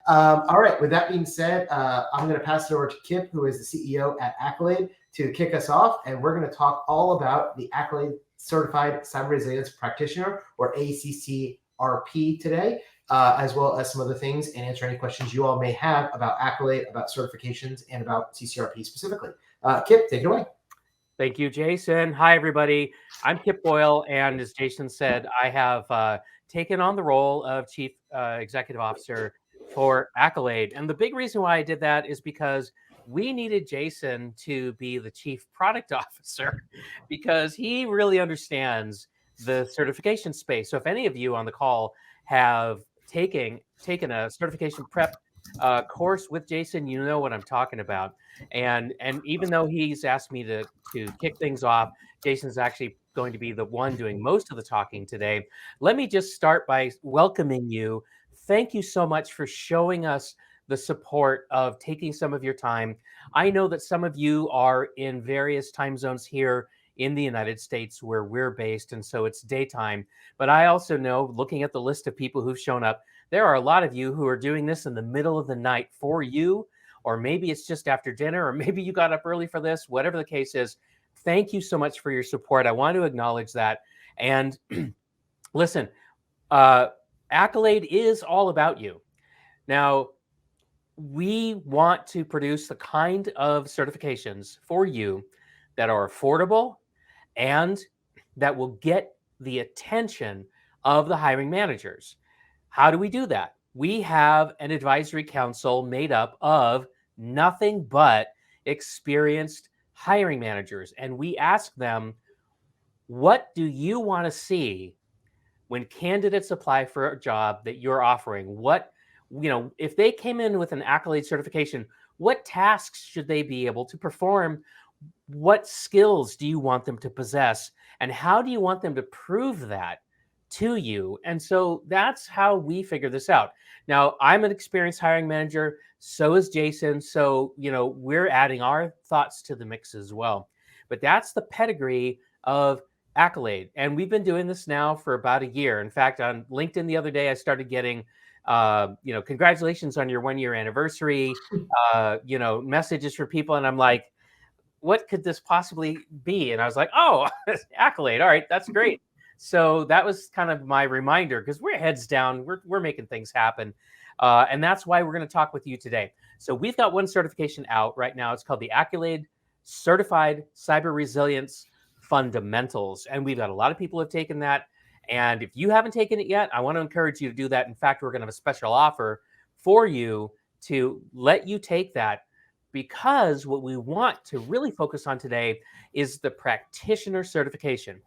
All right. With that being said, I'm going to pass it over to Kip, who is the CEO at Akylade, to kick us off. And we're going to talk all about the Akylade Certified Cyber Resilience Practitioner, or ACCRP, today, as well as some other things, and answer any questions you all may have about Akylade, about certifications, and about CCRP specifically. Kip, take it away. Thank you, Jason. Hi, everybody. I'm Kip Boyle, and as Jason said, I have taken on the role of Chief Executive Officer for Akylade. And the big reason why I did that is because we needed Jason to be the Chief Product Officer because he really understands the certification space. So if any of you on the call have taken a certification prep course with Jason, you know what I'm talking about. And even though he's asked me to kick things off, Jason's actually going to be the one doing most of the talking today. Let me just start by welcoming you. Thank you so much for showing us the support of taking some of your time. I know that some of you are in various time zones here in the United States where we're based, and so it's daytime. But I also know, looking at the list of people who've shown up, there are a lot of you who are doing this in the middle of the night for you, or maybe it's just after dinner, or maybe you got up early for this, whatever the case is. Thank you so much for your support. I want to acknowledge that. And listen, Akylade is all about you. Now, we want to produce the kind of certifications for you that are affordable and that will get the attention of the hiring managers. How do we do that? We have an advisory council made up of nothing but experienced hiring managers. And we ask them, what do you want to see when candidates apply for a job that you're offering? What, if they came in with an Akylade certification, what tasks should they be able to perform? What skills do you want them to possess? And how do you want them to prove that to you? And so that's how we figure this out. Now, I'm an experienced hiring manager. So is Jason. So, we're adding our thoughts to the mix as well. But that's the pedigree of Akylade. And we've been doing this now for about a year. In fact, on LinkedIn the other day, I started getting, congratulations on your 1-year anniversary, messages from people. And I'm like, what could this possibly be? And I was like, oh, Akylade. All right, that's great. So that was kind of my reminder, because we're heads down, we're making things happen. And that's why we're going to talk with you today. So we've got one certification out right now. It's called the Akylade Certified Cyber Resilience Fundamentals. And we've got a lot of people who have taken that. And if you haven't taken it yet, I want to encourage you to do that. In fact, we're going to have a special offer for you to let you take that, because what we want to really focus on today is the practitioner certification.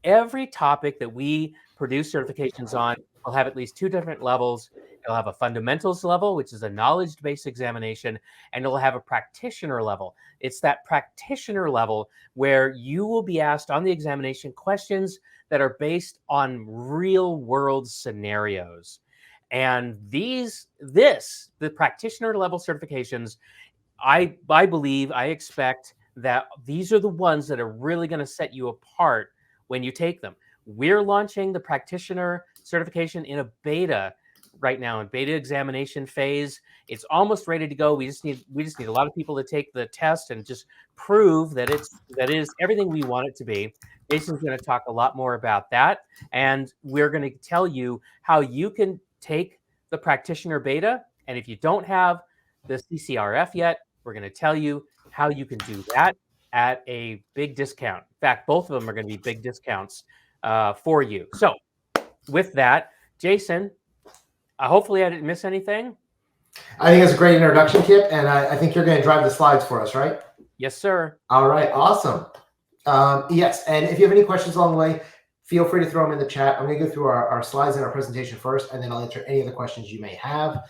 Every topic that we produce certifications on will have at least 2 different levels. It'll have a fundamentals level, which is a knowledge-based examination, and it'll have a practitioner level. It's that practitioner level where you will be asked on the examination questions that are based on real-world scenarios. And the practitioner level certifications, I believe, I expect that these are the ones that are really going to set you apart when you take them. We're launching the practitioner certification in a beta right now, in beta examination phase. It's almost ready to go. We just need a lot of people to take the test and just prove that it is everything we want it to be. Jason's going to talk a lot more about that, and we're going to tell you how you can take the practitioner beta. And if you don't have the CCRF yet, we're going to tell you how you can do that at a big discount. In fact, both of them are going to be big discounts for you. So with that, Jason, hopefully I didn't miss anything. I think it's a great introduction, Kip, and I think you're going to drive the slides for us, right? Yes, sir. All right, awesome. Yes, and if you have any questions along the way, feel free to throw them in the chat. I'm going to go through our slides and our presentation first, and then I'll answer any of the questions you may have.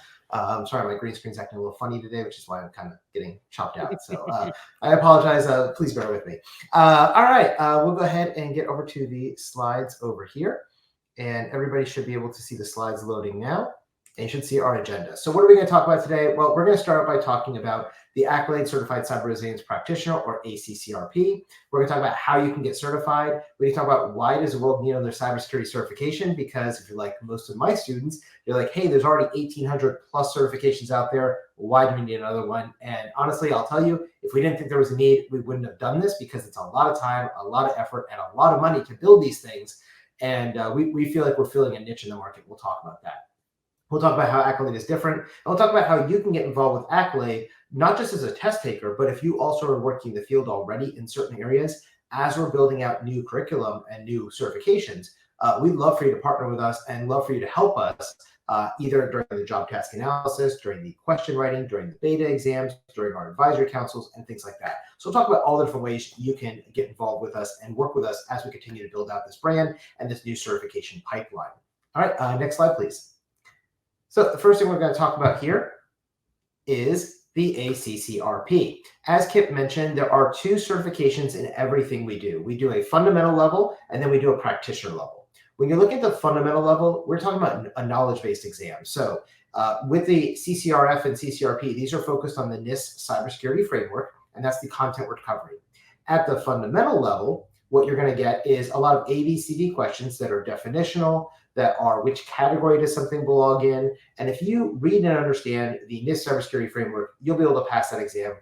Sorry, my green screen's acting a little funny today, which is why I'm kind of getting chopped out. So I apologize. Please bear with me. All right, we'll go ahead and get over to the slides over here. And everybody should be able to see the slides loading now. and you should see our agenda. So what are we going to talk about today? Well, we're going to start out by talking about the Acylade Certified Cyber Resilience Practitioner, or ACCRP. We're going to talk about how you can get certified. We're going to talk about why does the world need another cybersecurity certification? Because if you're like most of my students, you're like, hey, there's already 1,800 plus certifications out there. Why do we need another one? And honestly, I'll tell you, if we didn't think there was a need, we wouldn't have done this, because it's a lot of time, a lot of effort, and a lot of money to build these things. And we feel like we're filling a niche in the market. We'll talk about that. We'll talk about how Akylade is different. And we'll talk about how you can get involved with Akylade, not just as a test taker, but if you also are working in the field already in certain areas, as we're building out new curriculum and new certifications, we'd love for you to partner with us and love for you to help us either during the job task analysis, during the question writing, during the beta exams, during our advisory councils, and things like that. So we'll talk about all the different ways you can get involved with us and work with us as we continue to build out this brand and this new certification pipeline. All right, next slide, please. So the first thing we're going to talk about here is the ACCRP. As Kip mentioned, there are 2 certifications in everything we do. We do a fundamental level, and then we do a practitioner level. When you look at the fundamental level, we're talking about a knowledge-based exam. So with the CCRF and CCRP, these are focused on the NIST cybersecurity framework, and that's the content we're covering. At the fundamental level, what you're going to get is a lot of ABCD questions that are definitional, that are which category does something belong in. And if you read and understand the NIST cybersecurity framework, you'll be able to pass that exam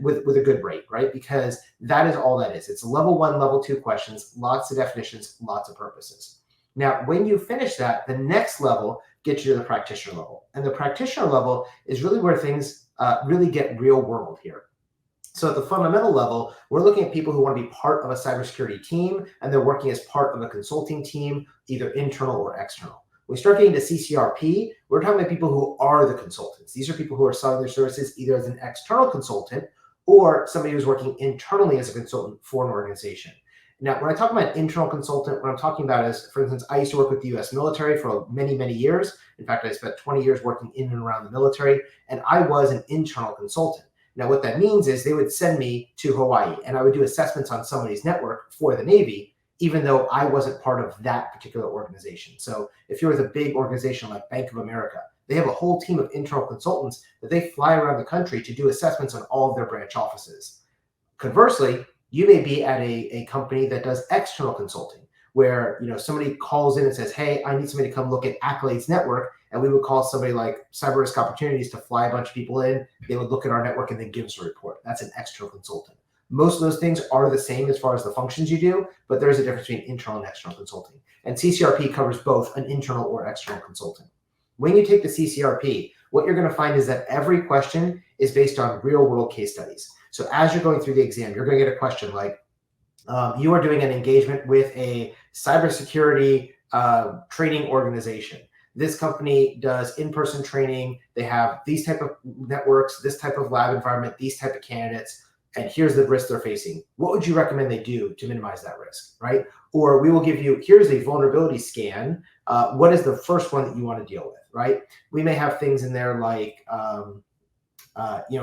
with a good rate, right? Because that is all that is. It's level 1, level 2 questions, lots of definitions, lots of purposes. Now, when you finish that, the next level gets you to the practitioner level. And the practitioner level is really where things really get real world here. So at the fundamental level, we're looking at people who want to be part of a cybersecurity team, and they're working as part of a consulting team, either internal or external. When we start getting to CCRP, we're talking about people who are the consultants. These are people who are selling their services either as an external consultant or somebody who's working internally as a consultant for an organization. Now, when I talk about internal consultant, what I'm talking about is, for instance, I used to work with the US military for many, many years. In fact, I spent 20 years working in and around the military, and I was an internal consultant. Now, what that means is they would send me to Hawaii, and I would do assessments on somebody's network for the Navy, even though I wasn't part of that particular organization. So if you're with a big organization like Bank of America, they have a whole team of internal consultants that they fly around the country to do assessments on all of their branch offices. Conversely, you may be at a company that does external consulting, where somebody calls in and says, hey, I need somebody to come look at Akylade's network. And we would call somebody like Cyber Risk Opportunities to fly a bunch of people in. They would look at our network and then give us a report. That's an external consultant. Most of those things are the same as far as the functions you do, but there's a difference between internal and external consulting. And CCRP covers both an internal or external consultant. When you take the CCRP, what you're going to find is that every question is based on real world case studies. So as you're going through the exam, you're going to get a question like, you are doing an engagement with a cybersecurity training organization. This company does in-person training. They have these type of networks, this type of lab environment, these type of candidates, and here's the risk they're facing. What would you recommend they do to minimize that risk, right? Or we will give you, here's a vulnerability scan. What is the first one that you want to deal with, right? We may have things in there like,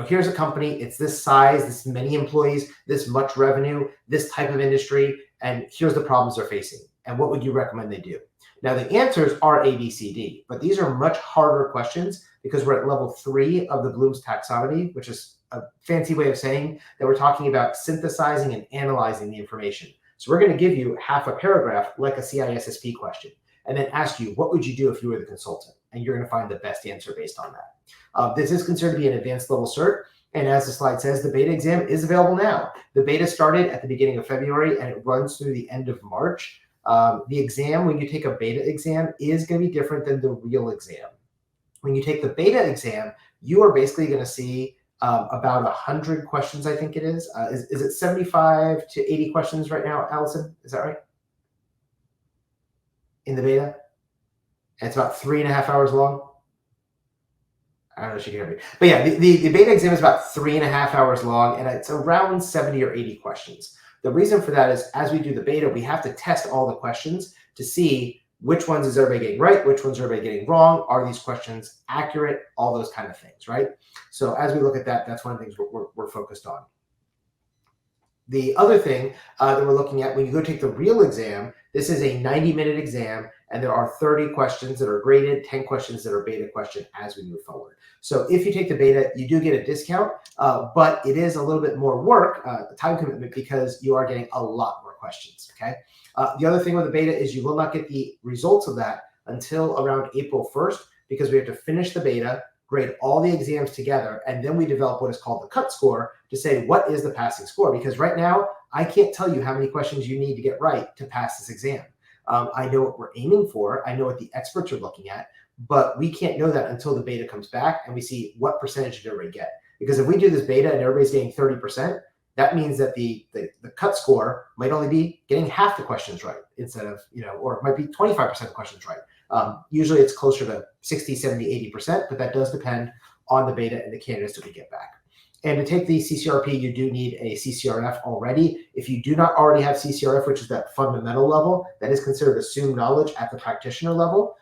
here's a company, it's this size, this many employees, this much revenue, this type of industry, and here's the problems they're facing. And what would you recommend they do? Now, the answers are A, B, C, D, but these are much harder questions because we're at level 3 of the Bloom's taxonomy, which is a fancy way of saying that we're talking about synthesizing and analyzing the information. So we're going to give you half a paragraph like a CISSP question and then ask you, what would you do if you were the consultant? And you're going to find the best answer based on that. This is considered to be an advanced level cert. And as the slide says, the beta exam is available now. The beta started at the beginning of February and it runs through the end of March. The exam, when you take a beta exam, is going to be different than the real exam. When you take the beta exam, you are basically going to see about 100 questions, I think it is. Is it 75 to 80 questions right now, Allison? Is that right? In the beta? And it's about 3.5 hours long. I don't know if you can hear me. But yeah, the beta exam is about 3.5 hours long, and it's around 70 or 80 questions. The reason for that is as we do the beta, we have to test all the questions to see which ones is everybody getting right, which ones are everybody getting wrong, are these questions accurate, all those kind of things, right? So as we look at that, that's one of the things we're focused on. The other thing that we're looking at when you go take the real exam, this is a 90-minute exam. and there are 30 questions that are graded, 10 questions that are beta question as we move forward. So if you take the beta, you do get a discount, but it is a little bit more work, time commitment, because you are getting a lot more questions, okay? The other thing with the beta is you will not get the results of that until around April 1st, because we have to finish the beta, grade all the exams together, and then we develop what is called the cut score to say what is the passing score. Because right now, I can't tell you how many questions you need to get right to pass this exam. I know what we're aiming for. I know what the experts are looking at, but we can't know that until the beta comes back and we see what percentage did everybody get. Because if we do this beta and everybody's getting 30%, that means that the cut score might only be getting half the questions right instead of, or it might be 25% of the questions right. Usually it's closer to 60, 70, 80%, but that does depend on the beta and the candidates that we get back. And to take the CCRP, you do need a CCRF already. If you do not already have CCRF, which is that fundamental level, that is considered assumed knowledge at the practitioner level.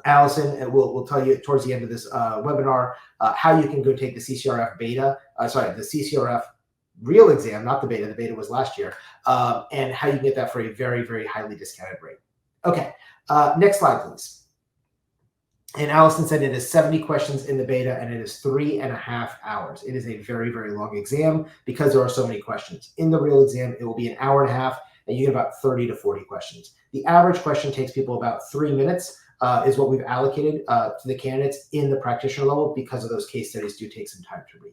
Allison will tell you towards the end of this webinar how you can go take the CCRF beta, the CCRF real exam, not the beta. The beta was last year, and how you can get that for a very, very highly discounted rate. Okay, next slide, please. And Allison said it is 70 questions in the beta, and it is 3.5 hours. It is a very, very long exam because there are so many questions. In the real exam, it will be 1.5 hours, and you get about 30 to 40 questions. The average question takes people about 3 minutes, is what we've allocated to the candidates in the practitioner level, because of those case studies do take some time to read.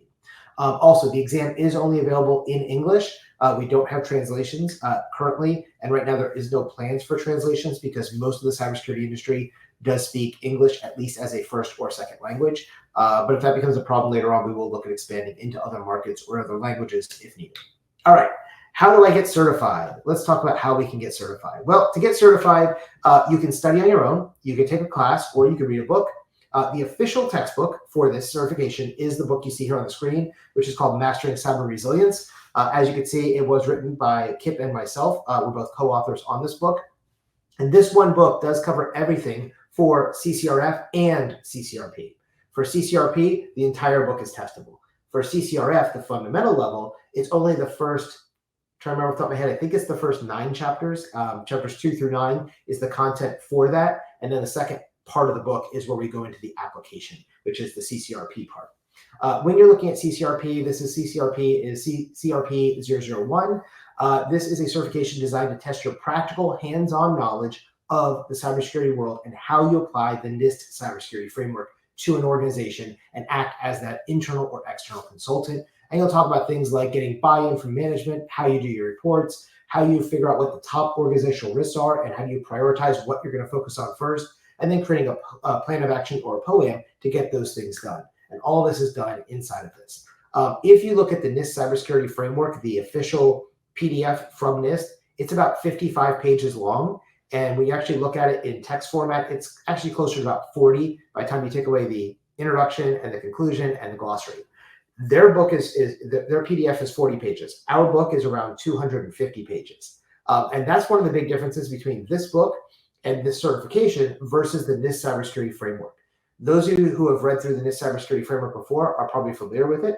Also, the exam is only available in English. We don't have translations currently, and right now there is no plans for translations because most of the cybersecurity industry does speak English, at least as a first or second language. But if that becomes a problem later on, we will look at expanding into other markets or other languages if needed. All right, how do I get certified? Let's talk about how we can get certified. Well, to get certified, you can study on your own, you can take a class, or you can read a book. The official textbook for this certification is the book you see here on the screen, which is called Mastering Cyber Resilience. As you can see, it was written by Kip and myself. We're both co-authors on this book. And this one book does cover everything for CCRF and CCRP. For CCRP, the entire book is testable. For CCRF, the fundamental level, it's only the first, trying to remember off the top of my head, I think it's the first 9 chapters. Chapters 2 through 9 is the content for that. And then the second part of the book is where we go into the application, which is the CCRP part. When you're looking at CCRP, this is CCRP, is CCRP 001. This is a certification designed to test your practical hands-on knowledge of the cybersecurity world and how you apply the NIST cybersecurity framework to an organization and act as that internal or external consultant. And you'll talk about things like getting buy-in from management, how you do your reports, how you figure out what the top organizational risks are, and how do you prioritize what you're going to focus on first, and then creating a plan of action or a POAM to get those things done. And all this is done inside of this. If you look at the NIST cybersecurity framework, the official PDF from NIST, it's about 55 pages long. And when you actually look at it in text format, it's actually closer to about 40 by the time you take away the introduction and the conclusion and the glossary. Their book their PDF is 40 pages. Our book is around 250 pages. And that's one of the big differences between this book and this certification versus the NIST cybersecurity framework. Those of you who have read through the NIST cybersecurity framework before are probably familiar with it.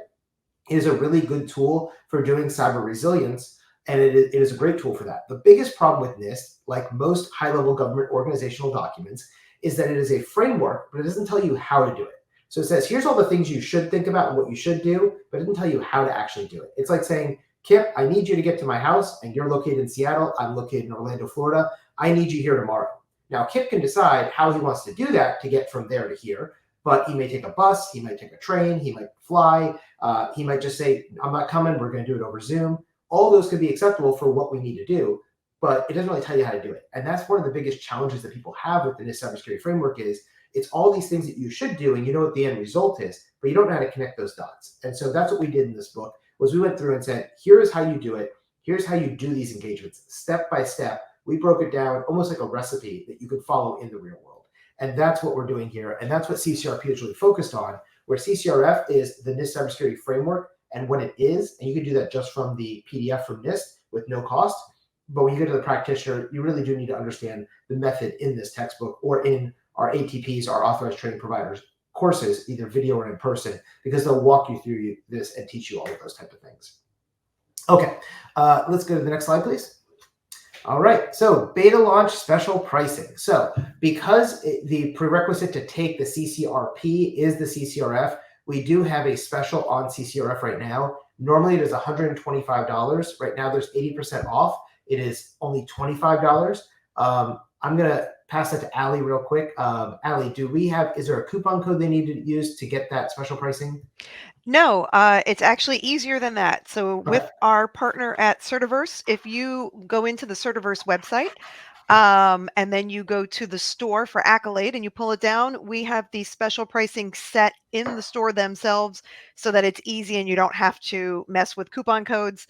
It is a really good tool for doing cyber resilience, and it is a great tool for that. The biggest problem with NIST, like most high-level government organizational documents, is that it is a framework, but it doesn't tell you how to do it. So it says, here's all the things you should think about and what you should do, but it doesn't tell you how to actually do it. It's like saying, Kip, I need you to get to my house, and you're located in Seattle. I'm located in Orlando, Florida. I need you here tomorrow. Now, Kip can decide how he wants to do that to get from there to here, but he may take a bus, he might take a train, he might fly, he might just say, I'm not coming, we're going to do it over Zoom. All those could be acceptable for what we need to do, but it doesn't really tell you how to do it. And that's one of the biggest challenges that people have with the NIST cybersecurity framework is it's all these things that you should do, and you know what the end result is, but you don't know how to connect those dots. And so that's what we did in this book, was we went through and said, here is how you do it. Here's how you do these engagements step by step. We broke it down almost like a recipe that you could follow in the real world. And that's what we're doing here. And that's what CCRP is really focused on, where CCRF is the NIST cybersecurity framework and what it is. And you can do that just from the PDF from NIST with no cost. But when you get to the practitioner, you really do need to understand the method in this textbook or in our ATPs, our authorized training providers courses, either video or in person, because they'll walk you through this and teach you all of those types of things. Okay, let's go to the next slide, please. All right, so beta launch special pricing. So because the prerequisite to take the CCRP is the CCRF, we do have a special on CCRF right now. Normally it is $125. Right now there's 80% off. It is only $25. I'm gonna pass it to Allie real quick. Allie, is there a coupon code they need to use to get that special pricing? No, it's actually easier than that. So Okay. with our partner at Certiverse, if you go into the Certiverse website, and then you go to the store for Acylade and you pull it down, we have the special pricing set in the store themselves so that it's easy and you don't have to mess with coupon codes.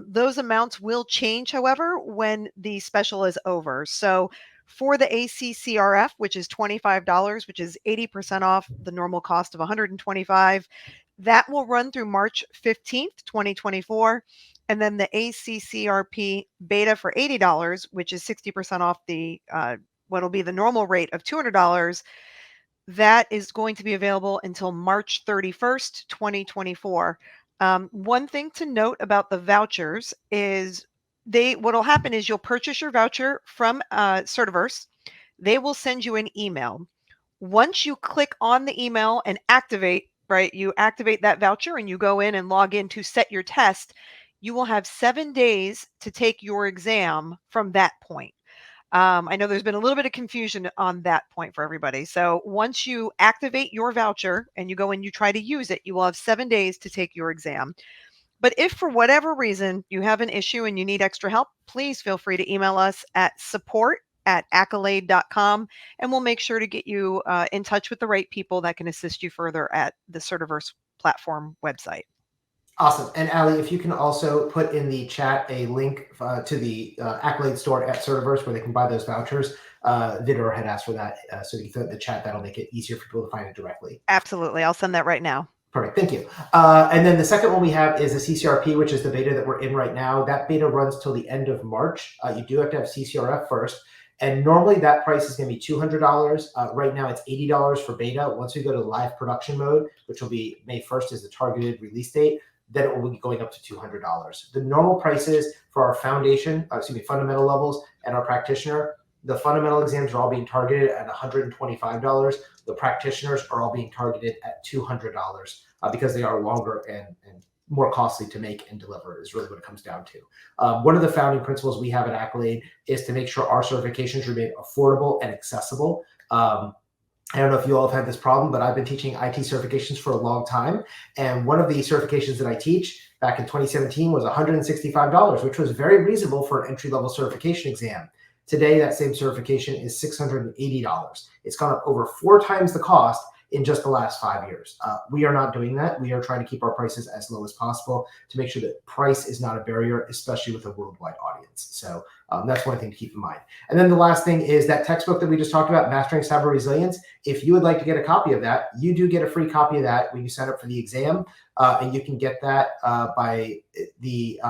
Those amounts will change, however, when the special is over. So for the ACCRF, which is $25, which is 80% off the normal cost of $125, that will run through March 15th, 2024. And then the ACCRP beta for $80, which is 60% off the what'll be the normal rate of $200, that is going to be available until March 31st, 2024. One thing to note about the vouchers is what'll happen is you'll purchase your voucher from Certiverse. They will send you an email. Once you click on the email and activate, right, you activate that voucher and you go in and log in to set your test, you will have 7 days to take your exam from that point. I know there's been a little bit of confusion on that point for everybody. So once you activate your voucher and you go and you try to use it, you will have 7 days to take your exam. But if for whatever reason you have an issue and you need extra help, please feel free to email us at support@akylade.com, and we'll make sure to get you in touch with the right people that can assist you further at the Certiverse platform website. Awesome. And Allie, if you can also put in the chat a link to the Acylade store at Certiverse where they can buy those vouchers. Vidor had asked for that, so you can throw it in the chat. That'll make it easier for people to find it directly. Absolutely. I'll send that right now. Perfect. Thank you. And then the second one we have is the CCRP, which is the beta that we're in right now. That beta runs till the end of March. You do have to have CCRF first. And normally that price is going to be $200. Right now it's $80 for beta. Once we go to live production mode, which will be May 1st is the targeted release date, then it will be going up to $200. The normal prices for our fundamental levels and our practitioner, the fundamental exams are all being targeted at $125. The practitioners are all being targeted at $200 because they are longer and more costly to make and deliver is really what it comes down to. One of the founding principles we have at Acylade is to make sure our certifications remain affordable and accessible. I don't know if you all have had this problem, but I've been teaching IT certifications for a long time. And one of the certifications that I teach back in 2017 was $165, which was very reasonable for an entry-level certification exam. Today, that same certification is $680. It's gone up over 4 times the cost in just the last 5 years. We are not doing that. We are trying to keep our prices as low as possible to make sure that price is not a barrier, especially with a worldwide audience. So that's one thing to keep in mind. And then the last thing is that textbook that we just talked about, Mastering Cyber Resilience. If you would like to get a copy of that, you do get a free copy of that when you sign up for the exam. And you can get that by the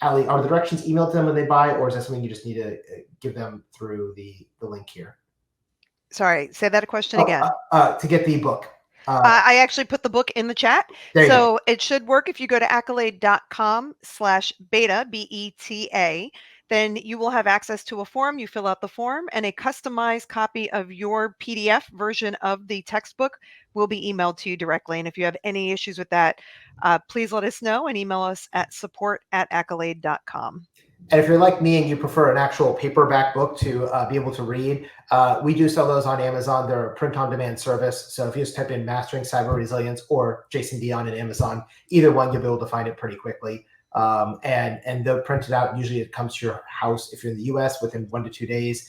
Allie, are the directions emailed to them when they buy, or is that something you just need to give them through the link here? Sorry, say that question again. To get the book. I actually put the book in the chat. So it should work if you go to akylade.com/beta, BETA. Then you will have access to a form. You fill out the form and a customized copy of your PDF version of the textbook will be emailed to you directly. And if you have any issues with that, please let us know and email us at support@akylade.com. And if you're like me and you prefer an actual paperback book to be able to read, we do sell those on Amazon. They're a print-on-demand service. So if you just type in Mastering Cyber Resilience or Jason Dion in Amazon, either one, you'll be able to find it pretty quickly. And they'll print it out. Usually it comes to your house if you're in the US within 1 to 2 days.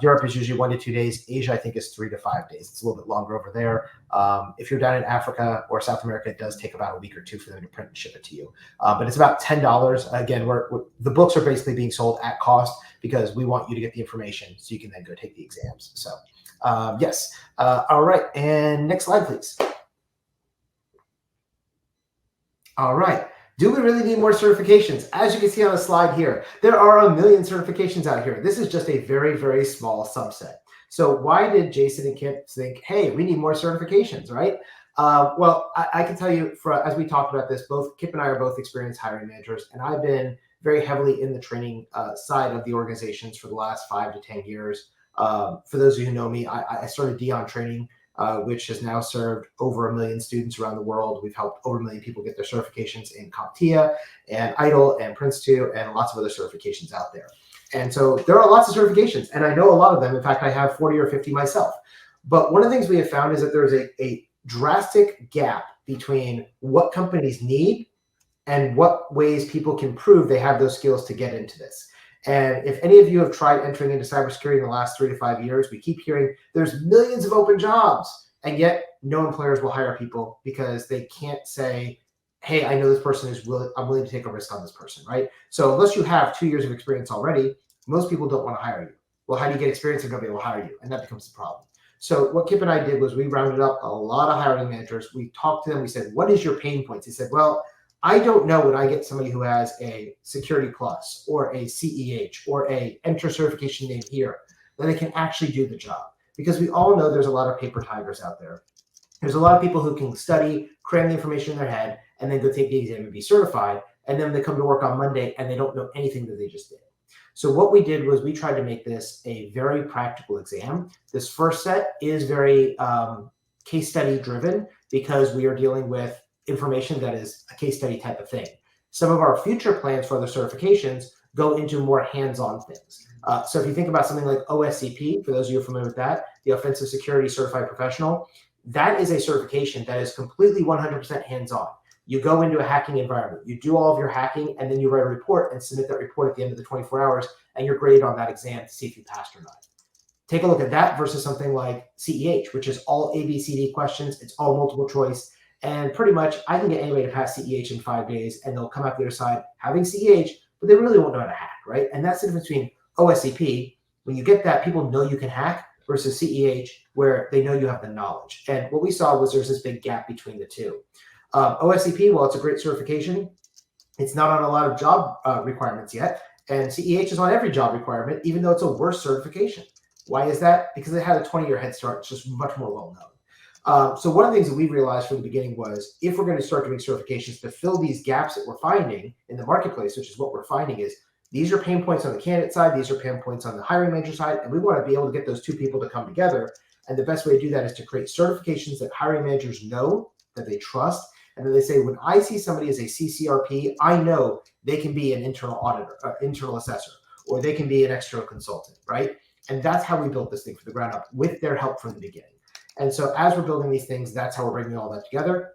Europe is usually 1 to 2 days. Asia, I think, is 3 to 5 days. It's a little bit longer over there. If you're down in Africa or South America, it does take about a week or 2 for them to print and ship it to you. But it's about $10. Again, the books are basically being sold at cost because we want you to get the information so you can then go take the exams. So yes. All right. And next slide, please. All right. Do we really need more certifications? As you can see on the slide here, there are a million certifications out here. This is just a very, very small subset. So why did Jason and Kip think, hey, we need more certifications, right? Well, I can tell you, as we talked about this, both Kip and I are both experienced hiring managers, and I've been very heavily in the training side of the organizations for the last 5 to 10 years. For those of you who know me, I started Dion training, which has now served over 1 million students around the world. We've helped over 1 million people get their certifications in CompTIA and IDLE and Prince2 and lots of other certifications out there. And so there are lots of certifications, and I know a lot of them. In fact, I have 40 or 50 myself. But one of the things we have found is that there's a drastic gap between what companies need and what ways people can prove they have those skills to get into this. And if any of you have tried entering into cybersecurity in the last 3 to 5 years, we keep hearing there's millions of open jobs, and yet no employers will hire people because they can't say, hey, I know this person is willing, I'm willing to take a risk on this person, right? So unless you have 2 years of experience already, most people don't want to hire you. Well, how do you get experience if nobody will hire you? And that becomes the problem. So what Kip and I did was we rounded up a lot of hiring managers. We talked to them. We said, what is your pain points? He said, well, I don't know when I get somebody who has a Security Plus or a CEH or a Enter certification name here, that they can actually do the job. Because we all know there's a lot of paper tigers out there. There's a lot of people who can study, cram the information in their head, and then go take the exam and be certified. And then they come to work on Monday and they don't know anything that they just did. So what we did was we tried to make this a very practical exam. This first set is very case study driven because we are dealing with information that is a case study type of thing. Some of our future plans for other certifications go into more hands-on things. So if you think about something like OSCP, for those of you familiar with that, the Offensive Security Certified Professional, that is a certification that is completely 100% hands-on. You go into a hacking environment, you do all of your hacking, and then you write a report and submit that report at the end of the 24 hours, and you're graded on that exam to see if you passed or not. Take a look at that versus something like CEH, which is all ABCD questions, it's all multiple choice, and pretty much I can get anybody to pass CEH in 5 days, and they'll come out the other side having CEH, but they really won't know how to hack, right? And that's the difference between OSCP, when you get that, people know you can hack, versus CEH, where they know you have the knowledge. And what we saw was there's this big gap between the two. OSCP, while it's a great certification, it's not on a lot of job requirements yet. And CEH is on every job requirement, even though it's a worse certification. Why is that? Because it had a 20-year head start. It's just much more well-known. So one of the things that we realized from the beginning was if we're going to start doing certifications to fill these gaps that we're finding in the marketplace, which is what we're finding is these are pain points on the candidate side, these are pain points on the hiring manager side, and we want to be able to get those two people to come together. And the best way to do that is to create certifications that hiring managers know, that they trust, and then they say, when I see somebody as a CCRP, I know they can be an internal auditor, internal assessor, or they can be an external consultant, right? And that's how we built this thing from the ground up with their help from the beginning. And so as we're building these things, that's how we're bringing all that together.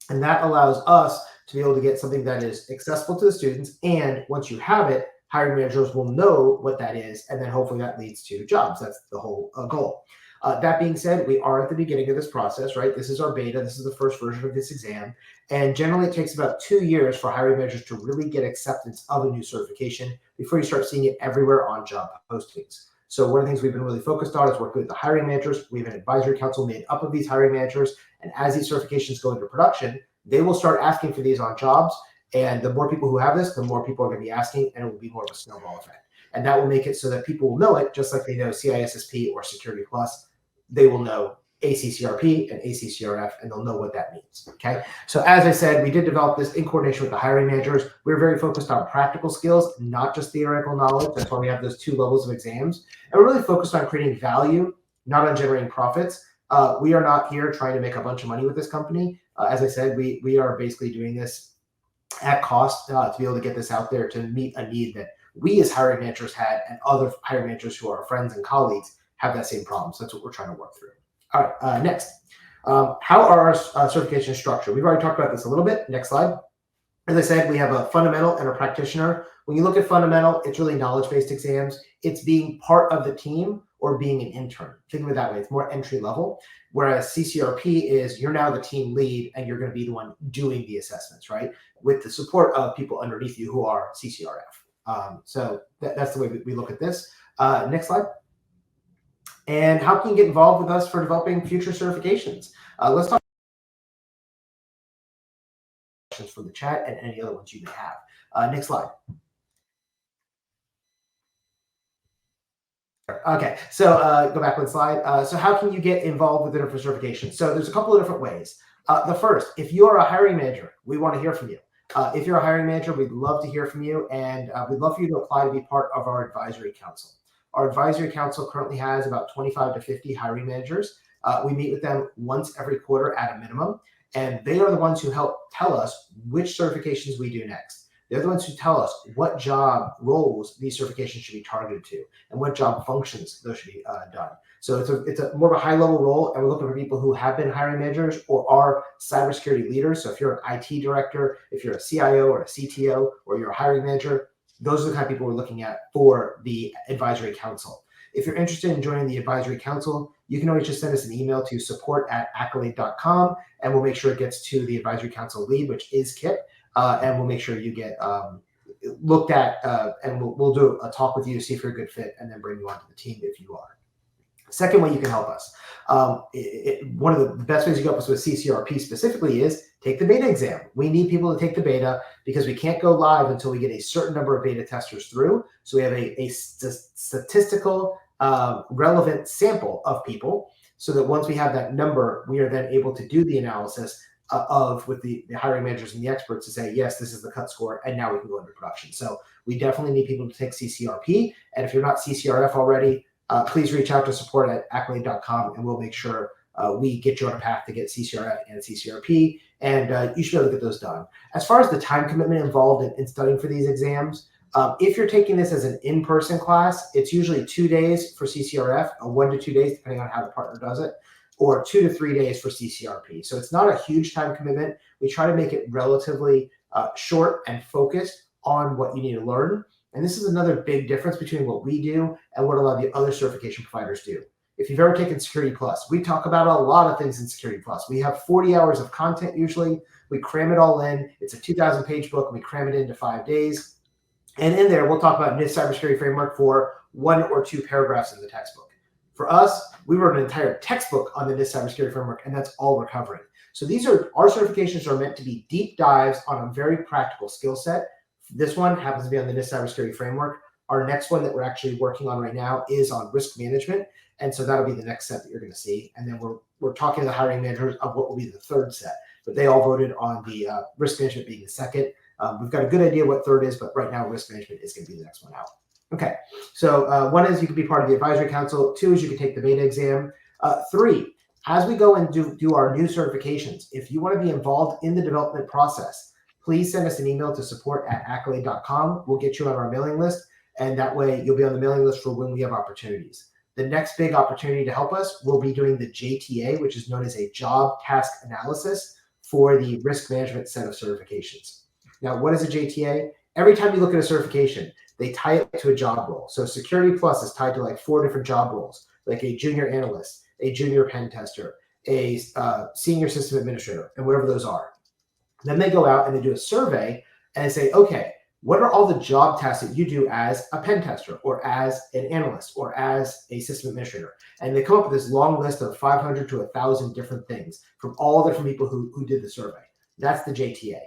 And that allows us to be able to get something that is accessible to the students. And once you have it, hiring managers will know what that is. And then hopefully that leads to jobs. That's the whole goal. That being said, we are at the beginning of this process, right? This is our beta. This is the first version of this exam. And generally it takes about 2 years for hiring managers to really get acceptance of a new certification before you start seeing it everywhere on job postings. So one of the things we've been really focused on is working with the hiring managers. We have an advisory council made up of these hiring managers. And as these certifications go into production, they will start asking for these on jobs. And the more people who have this, the more people are going to be asking, and it will be more of a snowball effect. And that will make it so that people will know it, just like they know CISSP or Security Plus. They will know ACCRP and ACCRF, and they'll know what that means, okay? So as I said, we did develop this in coordination with the hiring managers. We're very focused on practical skills, not just theoretical knowledge. That's why we have those 2 levels of exams. And we're really focused on creating value, not on generating profits. We are not here trying to make a bunch of money with this company. As I said, we are basically doing this at cost to be able to get this out there to meet a need that we as hiring managers had, and other hiring managers who are our friends and colleagues have that same problem. So that's what we're trying to work through. All right, next. How are our certification structured? We've already talked about this a little bit. Next slide. As I said, we have a fundamental and a practitioner. When you look at fundamental, it's really knowledge-based exams. It's being part of the team or being an intern. Think of it that way. It's more entry level. Whereas CCRP is you're now the team lead and you're going to be the one doing the assessments, right? With the support of people underneath you who are CCRF. So that's the way we look at this. Next slide. And how can you get involved with us for developing future certifications? Let's talk questions from the chat and any other ones you may have. Next slide. Okay, so go back one slide. So how can you get involved with certification? So there's a couple of different ways. The first, if you are a hiring manager, we want to hear from you. If you're a hiring manager, we'd love to hear from you, and we'd love for you to apply to be part of our advisory council. Our advisory council currently has about 25 to 50 hiring managers. We meet with them once every quarter at a minimum, and they are the ones who help tell us which certifications we do next. They're the ones who tell us what job roles these certifications should be targeted to and what job functions those should be done. So it's a more of a high level role, and we're looking for people who have been hiring managers or are cybersecurity leaders. So if you're an IT director, if you're a CIO or a CTO, or you're a hiring manager, those are the kind of people we're looking at for the advisory council. If you're interested in joining the advisory council, you can always just send us an email to support@akylade.com, and we'll make sure it gets to the advisory council lead, which is Kip, and we'll make sure you get looked at, and we'll do a talk with you to see if you're a good fit, and then bring you onto the team if you are. Second way you can help us. One of the best ways you help us with CCRP specifically is take the beta exam. We need people to take the beta because we can't go live until we get a certain number of beta testers through. So we have a statistical relevant sample of people, so that once we have that number, we are then able to do the analysis with the hiring managers and the experts to say, yes, this is the cut score, and now we can go into production. So we definitely need people to take CCRP. And if you're not CCRF already, please reach out to support@akylade.com, and we'll make sure we get you on a path to get CCRF and CCRP, and you should be able to get those done. As far as the time commitment involved in studying for these exams, if you're taking this as an in-person class, it's usually 2 days for CCRF, 1 to 2 days, depending on how the partner does it, or 2 to 3 days for CCRP. So it's not a huge time commitment. We try to make it relatively short and focused on what you need to learn. And this is another big difference between what we do and what a lot of the other certification providers do. If you've ever taken Security Plus, we talk about a lot of things in Security Plus. We have 40 hours of content usually. We cram it all in. It's a 2,000-page book, and we cram it into 5 days. And in there, we'll talk about NIST cybersecurity framework for 1 or 2 paragraphs in the textbook. For us, we wrote an entire textbook on the NIST cybersecurity framework, and that's all we're covering. So our certifications are meant to be deep dives on a very practical skill set. This one happens to be on the NIST cybersecurity framework. Our next one that we're actually working on right now is on risk management. And so that'll be the next set that you're going to see. And then we're talking to the hiring managers of what will be the third set. But they all voted on the risk management being the second. We've got a good idea what third is, but right now risk management is going to be the next one out. Okay, so 1 is you can be part of the advisory council. 2 is you can take the beta exam. 3, as we go and do our new certifications, if you want to be involved in the development process, please send us an email to support@akylade.com. We'll get you on our mailing list, and that way you'll be on the mailing list for when we have opportunities. The next big opportunity to help us will be doing the JTA, which is known as a job task analysis for the risk management set of certifications. Now, what is a JTA? Every time you look at a certification, they tie it to a job role. So Security Plus is tied to like 4 different job roles, like a junior analyst, a junior pen tester, a senior system administrator, and whatever those are. Then they go out and they do a survey and say, okay, what are all the job tasks that you do as a pen tester or as an analyst or as a system administrator? And they come up with this long list of 500 to 1,000 different things from all the different people who did the survey. That's the JTA.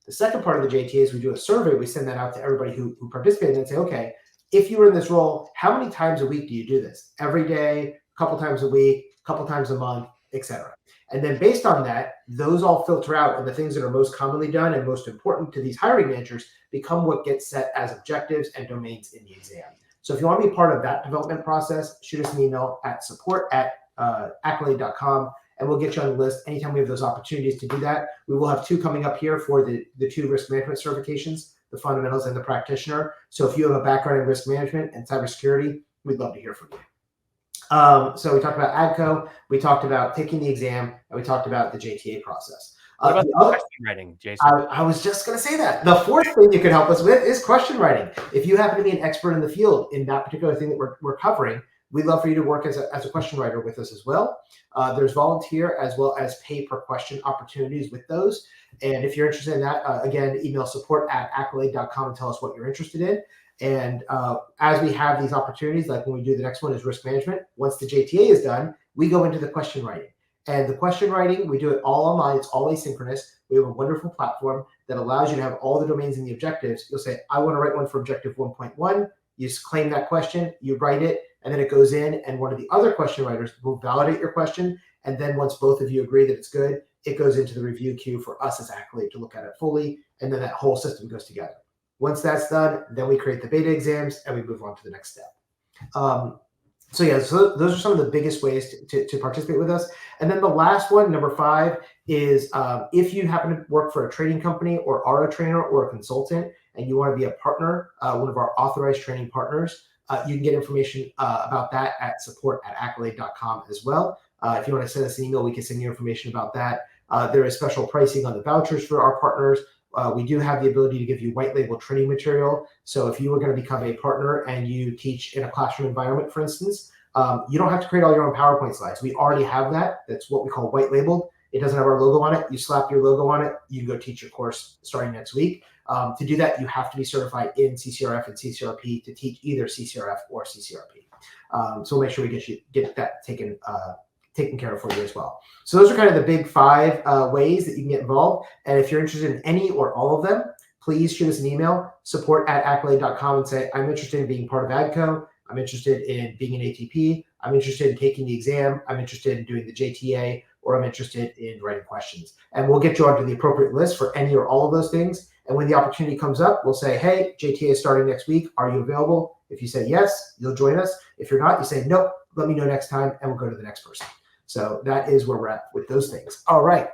The second part of the JTA is we do a survey. We send that out to everybody who participated and say, okay, if you were in this role, how many times a week do you do this? Every day, a couple times a week, a couple times a month, etc. And then based on that, those all filter out, and the things that are most commonly done and most important to these hiring managers become what gets set as objectives and domains in the exam. So if you want to be part of that development process, shoot us an email at support@akylade.com, and we'll get you on the list anytime we have those opportunities to do that. We will have 2 coming up here for the 2 risk management certifications, the fundamentals and the practitioner. So if you have a background in risk management and cybersecurity, we'd love to hear from you. So we talked about ADCO, we talked about taking the exam, and we talked about the JTA process. What about the question writing, Jason? I was just going to say that. The 4th thing you can help us with is question writing. If you happen to be an expert in the field in that particular thing that we're covering, we'd love for you to work as a question writer with us as well. There's volunteer as well as pay per question opportunities with those. And if you're interested in that, again, email support@akylade.com and tell us what you're interested in. And as we have these opportunities, like when we do the next one is risk management, once the JTA is done, we go into the question writing. And the question writing, we do it all online. It's all asynchronous. We have a wonderful platform that allows you to have all the domains and the objectives. You'll say, I want to write one for objective 1.1. You just claim that question, you write it, and then it goes in, and one of the other question writers will validate your question And then once both of you agree that it's good, it goes into the review queue for us as Acylade to look at it fully. And then that whole system goes together. Once that's done, then we create the beta exams and we move on to the next step. So those are some of the biggest ways to participate with us. And then the last one, number 5, is if you happen to work for a training company or are a trainer or a consultant and you want to be a partner, one of our authorized training partners, you can get information about that at support@akylade.com as well. If you want to send us an email, we can send you information about that. There is special pricing on the vouchers for our partners. We do have the ability to give you white label training material. So if you were going to become a partner and you teach in a classroom environment, for instance, you don't have to create all your own PowerPoint slides. We already have that. That's what we call white labeled. It doesn't have our logo on it. You slap your logo on it. You can go teach your course starting next week. To do that, you have to be certified in CCRF and CCRP to teach either CCRF or CCRP. So we'll make sure we get that taken care of for you as well. So those are kind of the big 5 ways that you can get involved. And if you're interested in any or all of them, please shoot us an email, support@akylade.com, and say, I'm interested in being part of ADCO. I'm interested in being an ATP. I'm interested in taking the exam. I'm interested in doing the JTA, or I'm interested in writing questions. And we'll get you onto the appropriate list for any or all of those things. And when the opportunity comes up, we'll say, hey, JTA is starting next week. Are you available? If you say yes, you'll join us. If you're not, you say, nope, let me know next time, and we'll go to the next person. So that is where we're at with those things. All right.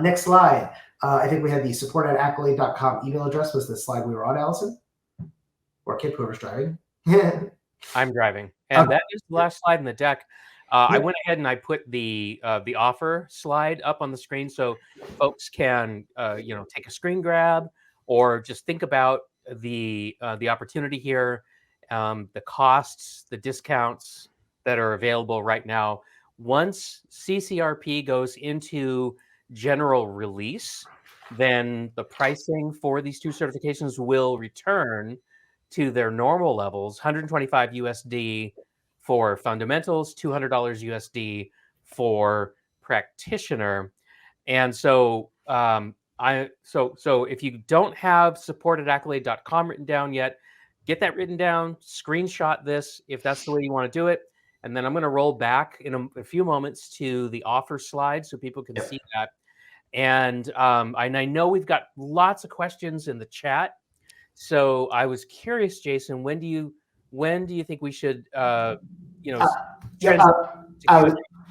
Next slide. I think we had the support@akylade.com email address was the slide we were on, Allison? Or Kip, whoever's driving. I'm driving. And Okay. that is the last slide in the deck. I went ahead and I put the offer slide up on the screen so folks can take a screen grab or just think about the opportunity here, the costs, the discounts that are available right now. Once CCRP goes into general release, then the pricing for these 2 certifications will return to their normal levels, $125 USD for fundamentals, $200 USD for practitioner. And so so if you don't have support@akylade.com written down yet, get that written down, screenshot this if that's the way you want to do it. And then I'm going to roll back in a few moments to the offer slide so people can see that. And I know we've got lots of questions in the chat. So I was curious, Jason, when do you think we should, I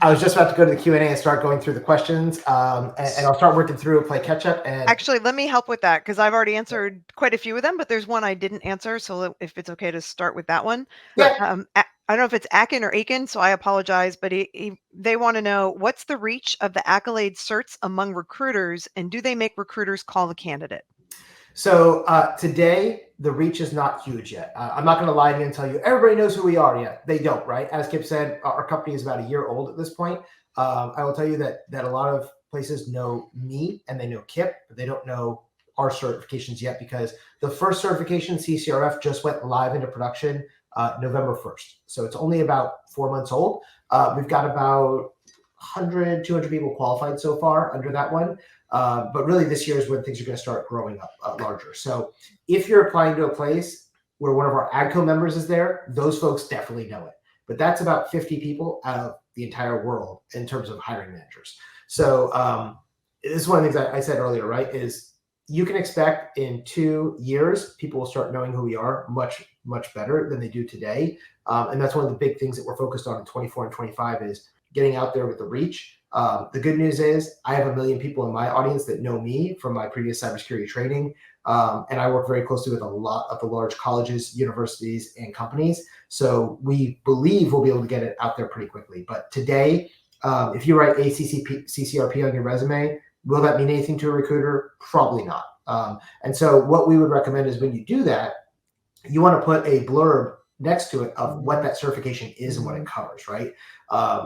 was just about to go to the Q&A and start going through the questions, and I'll start working through play catch up. And actually, let me help with that because I've already answered quite a few of them, but there's one I didn't answer. So if it's okay to start with that one. Yeah. I don't know if it's Akin or Aiken, so I apologize, but they want to know what's the reach of the Acylade certs among recruiters, and do they make recruiters call the candidate? So today, the reach is not huge yet. I'm not going to lie to you and tell you everybody knows who we are yet. They don't, right? As Kip said, our company is about a year old at this point. I will tell you that a lot of places know me and they know Kip, but they don't know our certifications yet because the first certification, CCRF, just went live into production November 1st. So it's only about 4 months old. We've got about 100, 200 people qualified so far under that one. But really this year is when things are going to start growing up larger. So if you're applying to a place where one of our ADCO members is there, those folks definitely know it. But that's about 50 people out of the entire world in terms of hiring managers. So this is one of the things I said earlier, right, is you can expect in 2 years, people will start knowing who we are much, much better than they do today. And that's one of the big things that we're focused on in 24 and 25 is getting out there with the reach. The good news is I have 1 million people in my audience that know me from my previous cybersecurity training. And I work very closely with a lot of the large colleges, universities, and companies. So we believe we'll be able to get it out there pretty quickly. But today, if you write CCRP on your resume, will that mean anything to a recruiter? Probably not. And so what we would recommend is when you do that, you want to put a blurb next to it of what that certification is and what it covers, right?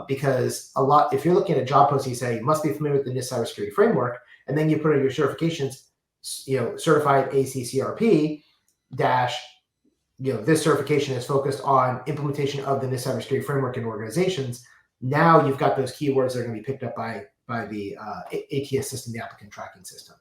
Because if you're looking at a job post, you say you must be familiar with the NIST cybersecurity framework, and then you put in your certifications, certified ACCRP dash, this certification is focused on implementation of the NIST cybersecurity framework in organizations. Now you've got those keywords that are going to be picked up by the ATS system, the applicant tracking system.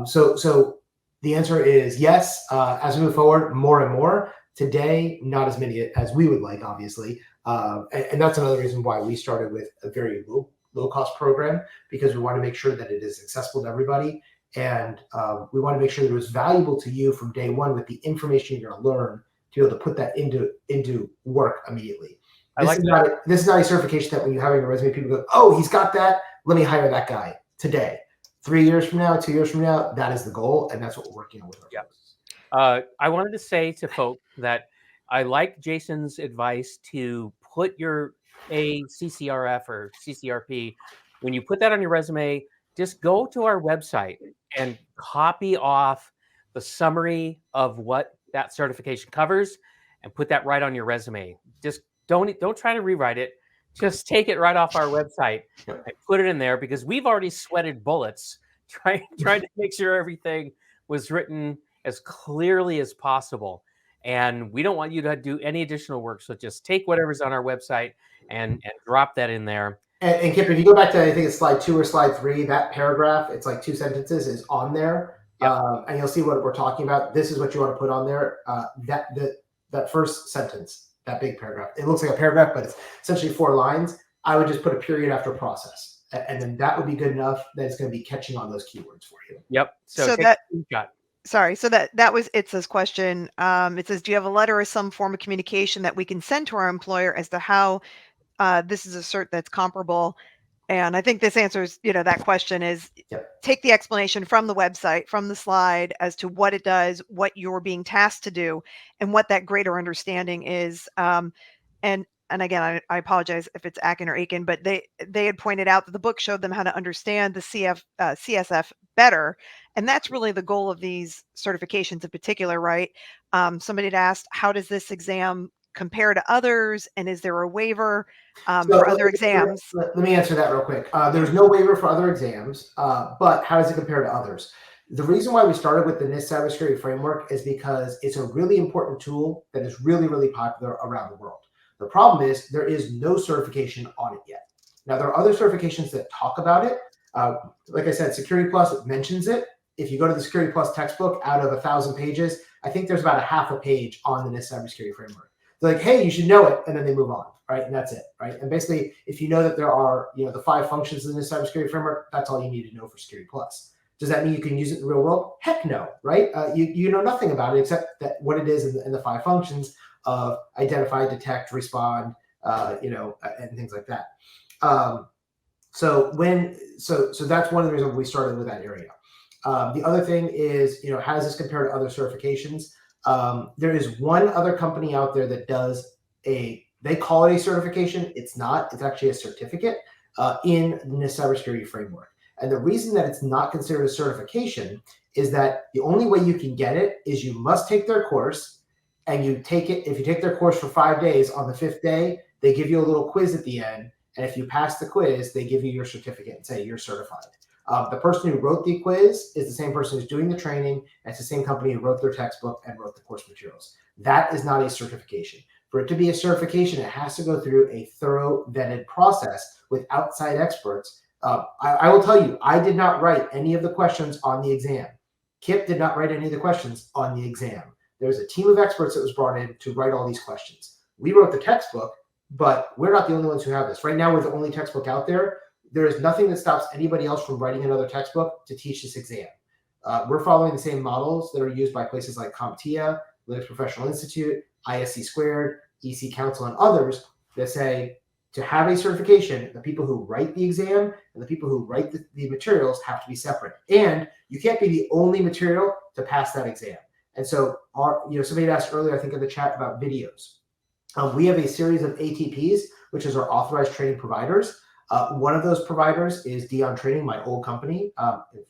So the answer is yes. As we move forward, more and more. Today, not as many as we would like, obviously, And that's another reason why we started with a very low cost program, because we want to make sure that it is accessible to everybody. And we want to make sure that it was valuable to you from day one with the information you're going to learn to be able to put that into work immediately. This is not a certification that when you have on your resume, people go, oh, he's got that. Let me hire that guy today. 3 years from now, 2 years from now, that is the goal. And that's what we're working on with our folks. I wanted to say to folks that I like Jason's advice to put your CCRF or CCRP, when you put that on your resume, just go to our website and copy off the summary of what that certification covers and put that right on your resume. Just don't try to rewrite it. Just take it right off our website and put it in there, because we've already sweated bullets trying to make sure everything was written as clearly as possible. And we don't want you to do any additional work. So just take whatever's on our website and drop that in there. And Kip, if you go back to, I think it's slide 2 or slide 3, that paragraph, it's like 2 sentences, is on there. Yep. And you'll see what we're talking about. This is what you want to put on there. That first sentence, that big paragraph, it looks like a paragraph, but it's essentially 4 lines. I would just put a period after process. And then that would be good enough that it's going to be catching on those keywords for you. Yep. So take that, a screenshot. sorry, so that was Itza's question. It says, do you have a letter or some form of communication that we can send to our employer as to how this is a cert that's comparable? And I think this answers, that question is, take the explanation from the website, from the slide, as to what it does, what you're being tasked to do, and what that greater understanding is. And again, I apologize if it's Akin or Aiken, but they had pointed out that the book showed them how to understand the CSF better. And that's really the goal of these certifications in particular, right? Somebody had asked, how does this exam compare to others? And is there a waiver for other exams? Let me answer that real quick. There's no waiver for other exams, but how does it compare to others? The reason why we started with the NIST cybersecurity framework is because it's a really important tool that is really, really popular around the world. The problem is there is no certification on it yet. Now, there are other certifications that talk about it. Like I said, Security Plus mentions it. If you go to the Security Plus textbook, out of 1,000 pages, I think there's about a half a page on the NIST cybersecurity framework. They're like, hey, you should know it, and then they move on, right? And that's it, right? And basically, if you know that there are, the 5 functions in the cybersecurity framework, that's all you need to know for Security Plus. Does that mean you can use it in the real world? Heck no, right? You know nothing about it except that what it is in the 5 functions of identify, detect, respond, and things like that. So that's one of the reasons we started with that area. The other thing is, how does this compare to other certifications? There is one other company out there that does they call it a certification. It's not. It's actually a certificate in the NIST cybersecurity framework. And the reason that it's not considered a certification is that the only way you can get it is you must take their course. And you take it, if you take their course for 5 days, on the 5th day, they give you a little quiz at the end. And if you pass the quiz, they give you your certificate and say you're certified. The person who wrote the quiz is the same person who's doing the training. And it's the same company who wrote their textbook and wrote the course materials. That is not a certification. For it to be a certification, it has to go through a thorough vetted process with outside experts. I will tell you, I did not write any of the questions on the exam. Kip did not write any of the questions on the exam. There was a team of experts that was brought in to write all these questions. We wrote the textbook, but we're not the only ones who have this. Right now, we're the only textbook out there. There is nothing that stops anybody else from writing another textbook to teach this exam. We're following the same models that are used by places like CompTIA, Linux Professional Institute, ISC Squared, EC Council, and others that say to have a certification, the people who write the exam and the people who write the materials have to be separate. And you can't be the only material to pass that exam. And so, somebody had asked earlier, I think in the chat, about videos. We have a series of ATPs, which is our authorized training providers. One of those providers is Dion Training, my old company.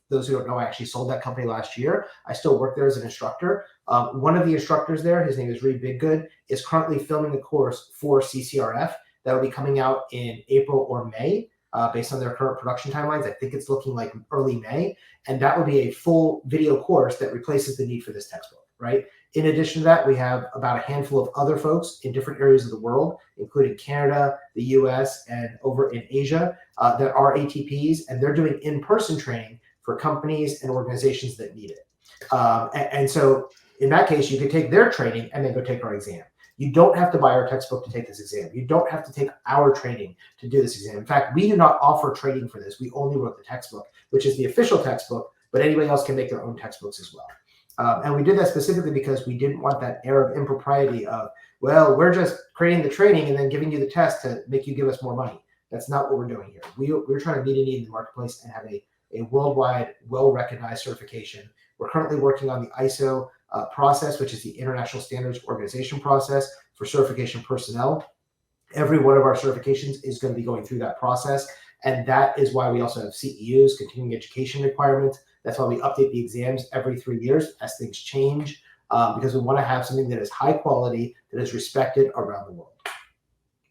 Those who don't know, I actually sold that company last year. I still work there as an instructor. One of the instructors there, his name is Reed Biggood, is currently filming a course for CCRF that will be coming out in April or May. Based on their current production timelines, I think it's looking like early May. And that will be a full video course that replaces the need for this textbook, right? In addition to that, we have about a handful of other folks in different areas of the world, including Canada, the US, and over in Asia, that are ATPs, and they're doing in-person training for companies and organizations that need it. And so in that case, you could take their training and then go take our exam. You don't have to buy our textbook to take this exam. You don't have to take our training to do this exam. In fact, we do not offer training for this. We only wrote the textbook, which is the official textbook, but anybody else can make their own textbooks as well. And we did that specifically because we didn't want that air of impropriety of, well, we're just creating the training and then giving you the test to make you give us more money. That's not what we're doing here. We're trying to meet a need in the marketplace and have a worldwide, well-recognized certification. We're currently working on the ISO process, which is the International Standards Organization process for certification personnel. Every one of our certifications is going to be going through that process. And that is why we also have CEUs, continuing education requirements. That's why we update the exams every 3 years as things change, because we want to have something that is high quality, that is respected around the world.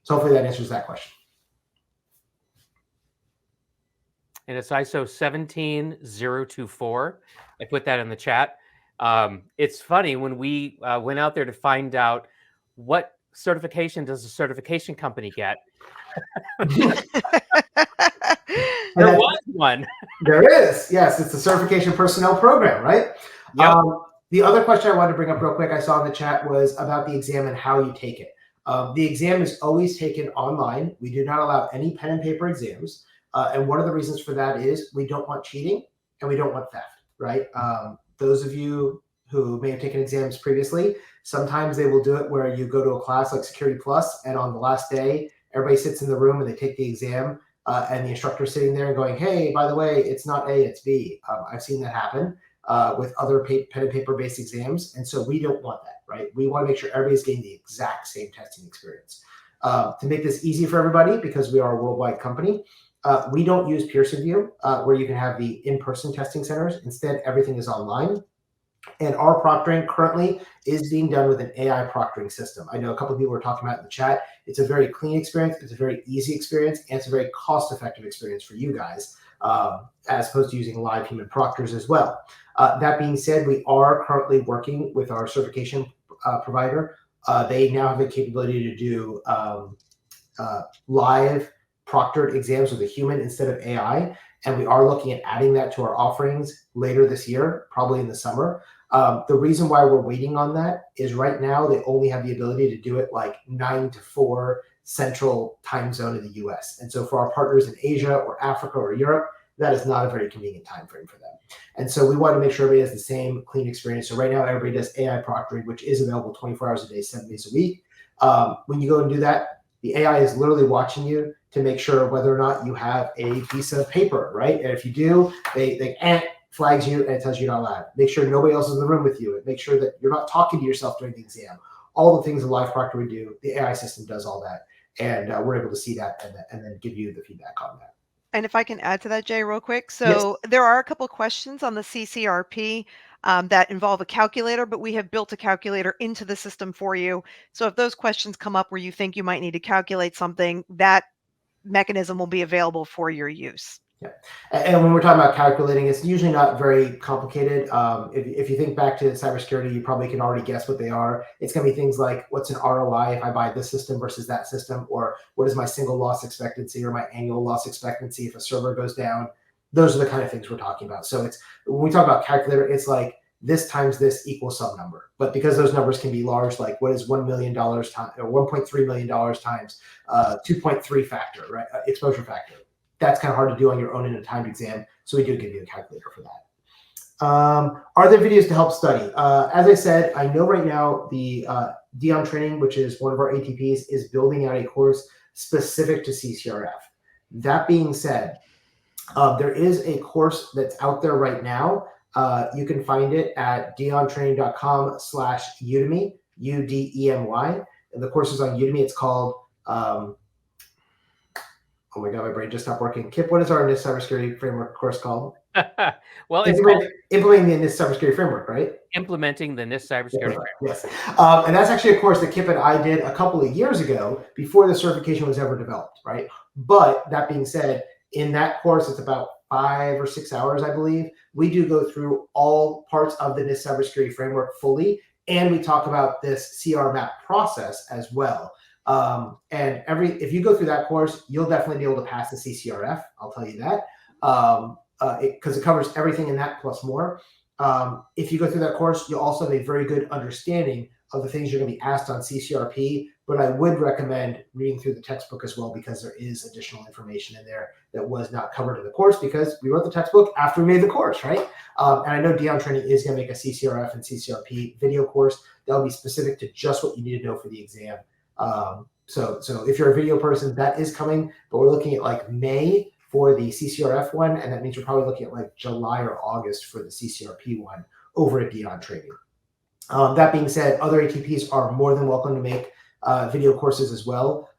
So hopefully that answers that question. And it's ISO 17024. I put that in the chat. It's funny, when we went out there to find out what certification does a certification company get, there was one. There is. Yes, it's the Certification Personnel Program, right? Yep. The other question I wanted to bring up real quick, I saw in the chat, was about the exam and how you take it. The exam is always taken online. We do not allow any pen and paper exams. And one of the reasons for that is we don't want cheating and we don't want theft, right? Those of you who may have taken exams previously, sometimes they will do it where you go to a class like Security Plus, and on the last day, everybody sits in the room and they take the exam, and the instructor is sitting there and going, hey, by the way, it's not A, it's B. I've seen that happen with other pen and paper-based exams, and so we don't want that, right? We want to make sure everybody's getting the exact same testing experience. To make this easy for everybody, because we are a worldwide company, we don't use Pearson VUE, where you can have the in-person testing centers. Instead, everything is online. And our proctoring currently is being done with an AI proctoring system. I know a couple of people were talking about it in the chat. It's a very clean experience. It's a very easy experience. And it's a very cost-effective experience for you guys, as opposed to using live human proctors as well. That being said, we are currently working with our certification provider. They now have the capability to do live proctored exams with a human instead of AI. And we are looking at adding that to our offerings later this year, probably in the summer. The reason why we're waiting on that is right now they only have the ability to do it like 9 to 4 central time zone in the US. And so for our partners in Asia or Africa or Europe, that is not a very convenient time frame for them. And so we want to make sure everybody has the same clean experience. So right now everybody does AI proctoring, which is available 24 hours a day, 7 days a week. When you go and do that, the AI is literally watching you to make sure whether or not you have a piece of paper, right? And if you do, they flags you and it tells you you're not allowed. Make sure nobody else is in the room with you, and make sure that you're not talking to yourself during the exam. All the things a live proctor would do, the AI system does all that. And we're able to see that and then give you the feedback on that. And if I can add to that, Jay, real quick. So there are a couple of questions on the CCRP that involve a calculator, but we have built a calculator into the system for you. So if those questions come up where you think you might need to calculate something, that mechanism will be available for your use. Yeah. And when we're talking about calculating, it's usually not very complicated. If you think back to cybersecurity, you probably can already guess what they are. It's going to be things like, what's an ROI if I buy this system versus that system? Or what is my single loss expectancy or my annual loss expectancy if a server goes down? Those are the kind of things we're talking about. So it's, when we talk about calculator, it's like this times this equals some number. But because those numbers can be large, like what is $1 million times or $1.3 million times 2.3 factor, right? Exposure factor. That's kind of hard to do on your own in a timed exam. So we do give you a calculator for that. Are there videos to help study? As I said, I know right now the Dion training, which is one of our ATPs, is building out a course specific to CCRF. That being said, there is a course that's out there right now. You can find it at diontraining.com/Udemy, UDEMY. And the course is on Udemy. It's called, oh my God, my brain just stopped working. Kip, what is our NIST cybersecurity framework course called? Well, it's implementing the NIST cybersecurity framework, right? Implementing the NIST cybersecurity framework. Yes. And that's actually a course that Kip and I did a couple of years ago before the certification was ever developed, right? But that being said, in that course, it's about 5 or 6 hours, I believe. We do go through all parts of the NIST cybersecurity framework fully, and we talk about this CR map process as well. And if you go through that course, you'll definitely be able to pass the CCRF. I'll tell you that, because it covers everything in that plus more. If you go through that course, you'll also have a very good understanding of the things you're going to be asked on CCRP, but I would recommend reading through the textbook as well, because there is additional information in there that was not covered in the course, because we wrote the textbook after we made the course, right? And I know Dion Training is going to make a CCRF and CCRP video course that will be specific to just what you need to know for the exam. So if you're a video person, that is coming, but we're looking at like May for the CCRF one, and that means we're probably looking at like July or August for the CCRP one over at Dion Training. That being said, other ATPs are more than welcome to make video courses as well.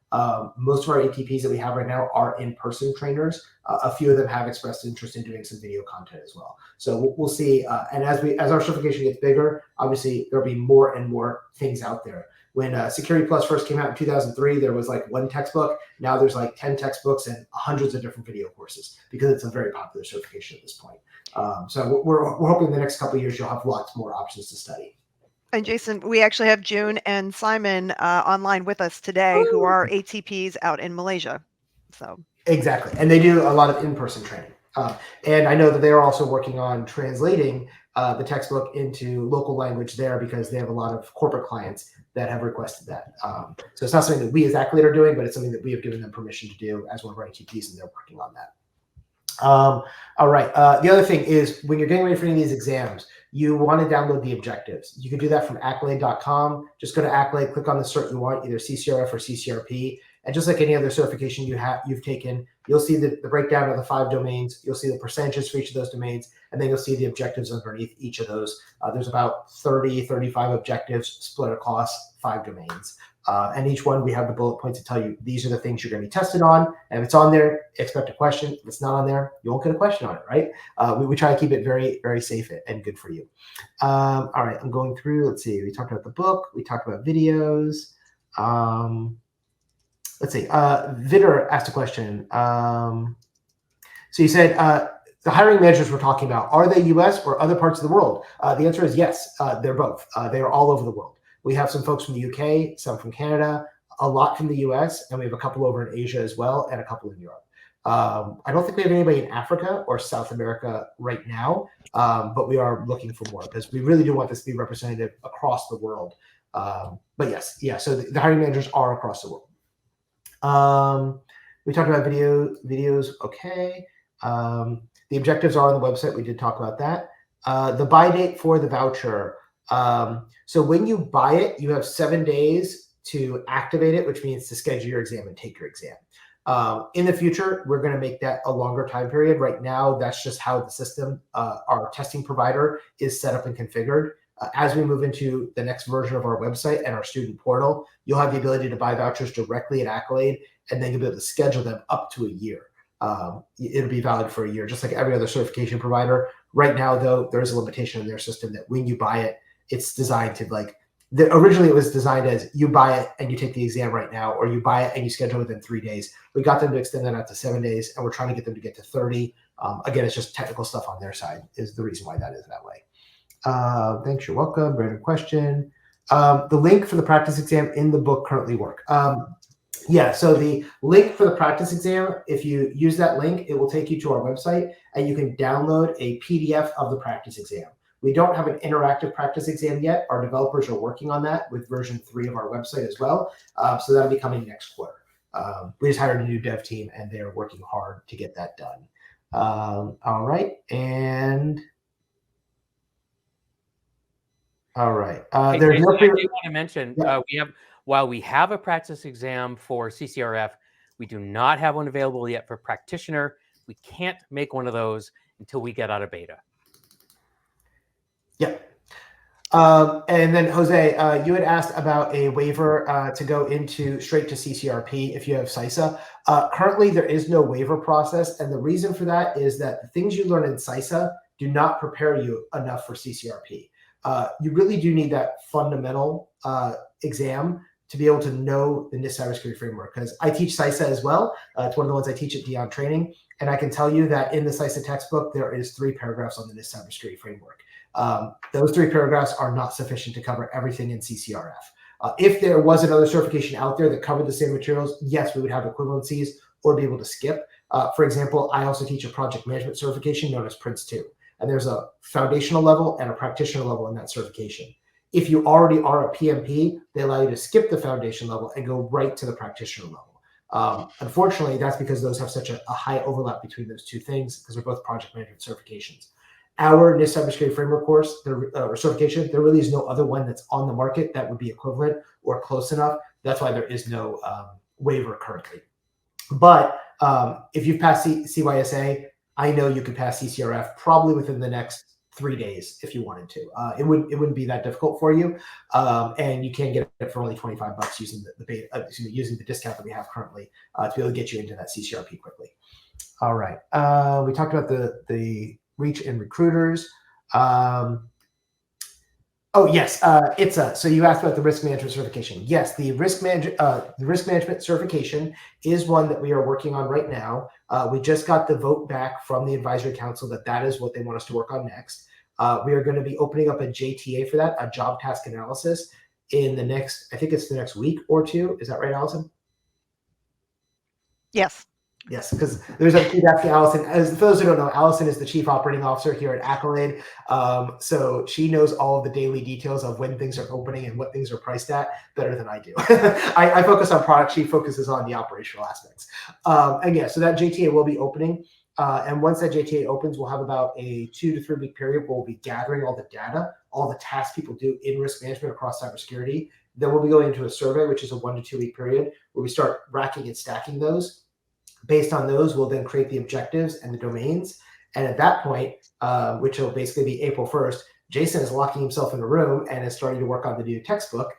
Most of our ATPs that we have right now are in-person trainers. A few of them have expressed interest in doing some video content as well. So we'll see. And as our certification gets bigger, obviously there'll be more and more things out there. When Security Plus first came out in 2003, there was like one textbook. Now there's like 10 textbooks and hundreds of different video courses, because it's a very popular certification at this point. So we're hoping the next couple of years you'll have lots more options to study. And Jason, we actually have June and Simon online with us today, who are ATPs out in Malaysia. So exactly, and they do a lot of in-person training. And I know that they are also working on translating the textbook into local language there, because they have a lot of corporate clients that have requested that. So it's not something that we as Akylade are doing, but it's something that we have given them permission to do as one of our ATPs, and they're working on that. All right. The other thing is, when you're getting ready for any of these exams, you want to download the objectives. You can do that from Akylade.com. Just go to Akylade, click on the cert you want, either CCRF or CCRP. And just like any other certification you've taken, you'll see the breakdown of the 5 domains. You'll see the percentages for each of those domains, and then you'll see the objectives underneath each of those. There's about 30, 35 objectives split across 5 domains. And each one, we have the bullet points to tell you these are the things you're going to be tested on. And if it's on there, expect a question. If it's not on there, you won't get a question on it, right? We try to keep it very, very safe and good for you. All right, I'm going through. Let's see. We talked about the book. We talked about videos. Let's see. Vidar asked a question. So you said the hiring managers we're talking about, are they U.S. or other parts of the world? The answer is yes. They're both. They are all over the world. We have some folks from the UK, some from Canada, a lot from the US, and we have a couple over in Asia as well, and a couple in Europe. I don't think we have anybody in Africa or South America right now, but we are looking for more, because we really do want this to be representative across the world. But yes, yeah, so the hiring managers are across the world. We talked about videos, okay. The objectives are on the website. We did talk about that. The buy date for the voucher. So when you buy it, you have 7 days to activate it, which means to schedule your exam and take your exam. In the future, we're going to make that a longer time period. Right now, that's just how the system, our testing provider, is set up and configured. As we move into the next version of our website and our student portal, you'll have the ability to buy vouchers directly at Akylade, and then you'll be able to schedule them up to a year. It'll be valid for a year, just like every other certification provider. Right now, though, there is a limitation in their system that when you buy it, it's designed to originally it was designed as you buy it and you take the exam right now, or you buy it and you schedule within 3 days. We got them to extend that out to 7 days, and we're trying to get them to get to 30. Again, it's just technical stuff on their side is the reason why that is that way. Thanks, you're welcome. Random question. The link for the practice exam in the book currently work. Yeah, so the link for the practice exam, if you use that link, it will take you to our website, and you can download a PDF of the practice exam. We don't have an interactive practice exam yet. Our developers are working on that with version 3 of our website as well. So that'll be coming next quarter. We just hired a new dev team, and they are working hard to get that done. All right. And all right. Hey, There's Jason, no I do want to mention, yeah. while we have a practice exam for CCRF, we do not have one available yet for Practitioner. We can't make one of those until we get out of beta. Yeah. And then Jose, you had asked about a waiver to go straight to CCRP if you have CISA. Currently, there is no waiver process. And the reason for that is that the things you learn in CISA do not prepare you enough for CCRP. You really do need that fundamental exam to be able to know the NIST cybersecurity framework, because I teach CISA as well. It's one of the ones I teach at Dion Training. And I can tell you that in the CISA textbook, there is 3 paragraphs on the NIST cybersecurity framework. Those 3 paragraphs are not sufficient to cover everything in CCRF. If there was another certification out there that covered the same materials, yes, we would have equivalencies or be able to skip. For example, I also teach a project management certification known as Prince 2. And there's a foundational level and a practitioner level in that certification. If you already are a PMP, they allow you to skip the foundation level and go right to the practitioner level. Unfortunately, that's because those have such a high overlap between those two things, because they're both project management certifications. Our NIST cybersecurity framework course, or certification, there really is no other one that's on the market that would be equivalent or close enough. That's why there is no waiver currently. But if you've passed CYSA, I know you could pass CCRF probably within the next 3 days if you wanted to. It wouldn't be that difficult for you, and you can get it for only $25 using using the discount that we have currently to be able to get you into that CCRP quickly. All right, we talked about the reach and recruiters. Oh yes, so you asked about the risk management certification. Yes, the risk management certification is one that we are working on right now. We just got the vote back from the advisory council that is what they want us to work on next. We are going to be opening up a JTA for that, a job task analysis, in the next, I think it's the next week or two. Is that right, Allison? Yes. Yes, because there's a keep asking Allison. As for those who don't know, Allison is the chief operating officer here at Akylade. So she knows all of the daily details of when things are opening and what things are priced at better than I do. I focus on product. She focuses on the operational aspects. And yeah, so that JTA will be opening. And once that JTA opens, we'll have about a 2 to 3 week period where we'll be gathering all the data, all the tasks people do in risk management across cybersecurity. Then we'll be going into a survey, which is a 1 to 2 week period, where we start racking and stacking those. Based on those, we'll then create the objectives and the domains. And at that point, which will basically be April 1st, Jason is locking himself in a room and is starting to work on the new textbook,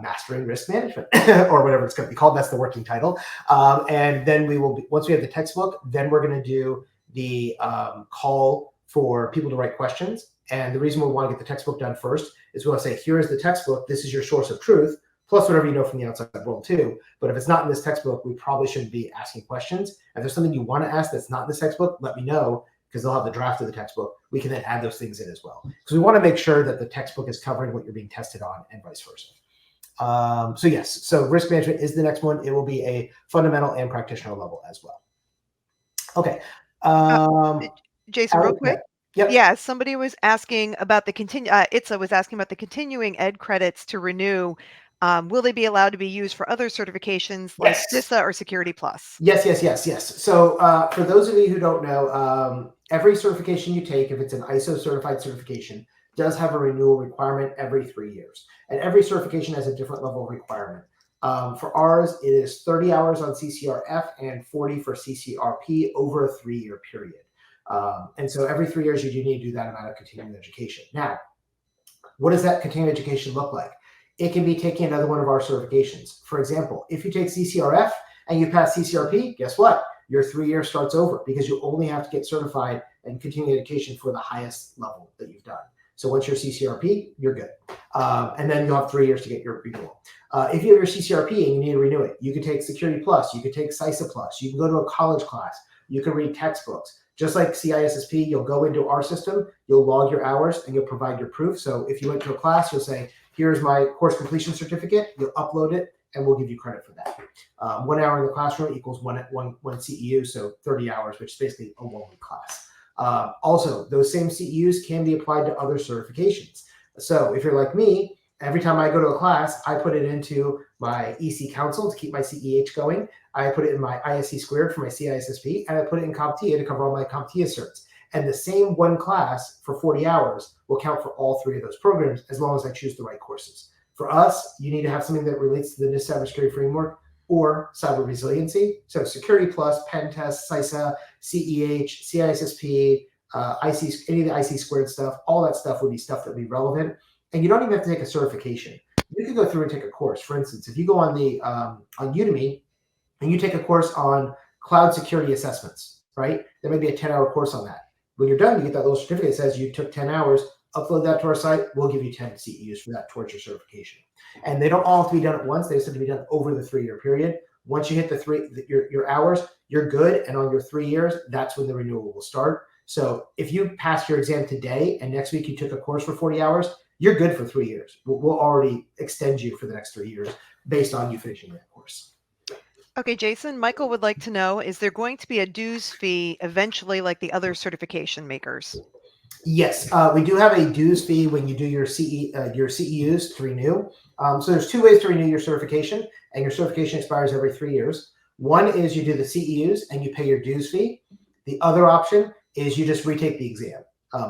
Mastering Risk Management, or whatever it's going to be called. That's the working title. And then once we have the textbook, then we're going to do the call for people to write questions. And the reason we want to get the textbook done first is we'll say, here is the textbook. This is your source of truth, plus whatever you know from the outside world too. But if it's not in this textbook, we probably shouldn't be asking questions. If there's something you want to ask that's not in this textbook, let me know, because they'll have the draft of the textbook. We can then add those things in as well, because we want to make sure that the textbook is covering what you're being tested on and vice versa. So yes, so risk management is the next one. It will be a fundamental and practitioner level as well. Okay. Jason, real quick. Yep. Yeah, somebody was asking about the Itza was asking about the continuing ed credits to renew. Will they be allowed to be used for other certifications like CISA or Security Plus? Yes. So for those of you who don't know, every certification you take, if it's an ISO certified certification, does have a renewal requirement every 3 years. And every certification has a different level of requirement. For ours, it is 30 hours on CCRF and 40 for CCRP over a 3-year period. And so every 3 years, you do need to do that amount of continuing education. Now, what does that continuing education look like? It can be taking another one of our certifications. For example, if you take CCRF and you pass CCRP, guess what? Your 3 year starts over, because you only have to get certified and continuing education for the highest level that you've done. So once you're CCRP, you're good. And then you'll have 3 years to get your renewal. If you have your CCRP and you need to renew it, you can take Security Plus, you can take CISA Plus, you can go to a college class, you can read textbooks. Just like CISSP, you'll go into our system, you'll log your hours, and you'll provide your proof. So if you went to a class, you'll say, here's my course completion certificate, you'll upload it, and we'll give you credit for that. 1 hour in the classroom equals one CEU, so 30 hours, which is basically a 1 week class. Also, those same CEUs can be applied to other certifications. So if you're like me, every time I go to a class, I put it into my EC Council to keep my CEH going. I put it in my ISC squared for my CISSP, and I put it in CompTIA to cover all my CompTIA certs. And the same one class for 40 hours will count for all 3 of those programs, as long as I choose the right courses. For us, you need to have something that relates to the NIST cybersecurity framework or cyber resiliency. So Security Plus, Pen Test, CISA, CEH, CISSP, IC, any of the IC squared stuff, all that stuff would be stuff that would be relevant. And you don't even have to take a certification. You can go through and take a course. For instance, if you go on the on Udemy and you take a course on cloud security assessments, right? There may be a 10-hour course on that. When you're done, you get that little certificate that says you took 10 hours, upload that to our site, we'll give you 10 CEUs for that towards your certification. And they don't all have to be done at once. They just have to be done over the 3-year period. Once you hit your hours, you're good. And on your 3 years, that's when the renewal will start. So if you passed your exam today and next week you took a course for 40 hours, you're good for 3 years. We'll already extend you for the next 3 years based on you finishing that course. Okay, Jason, Michael would like to know, is there going to be a dues fee eventually like the other certification makers? Yes, we do have a dues fee when you do your your CEUs to renew. So there's two ways to renew your certification, and your certification expires every 3 years. One is you do the CEUs and you pay your dues fee. The other option is you just retake the exam.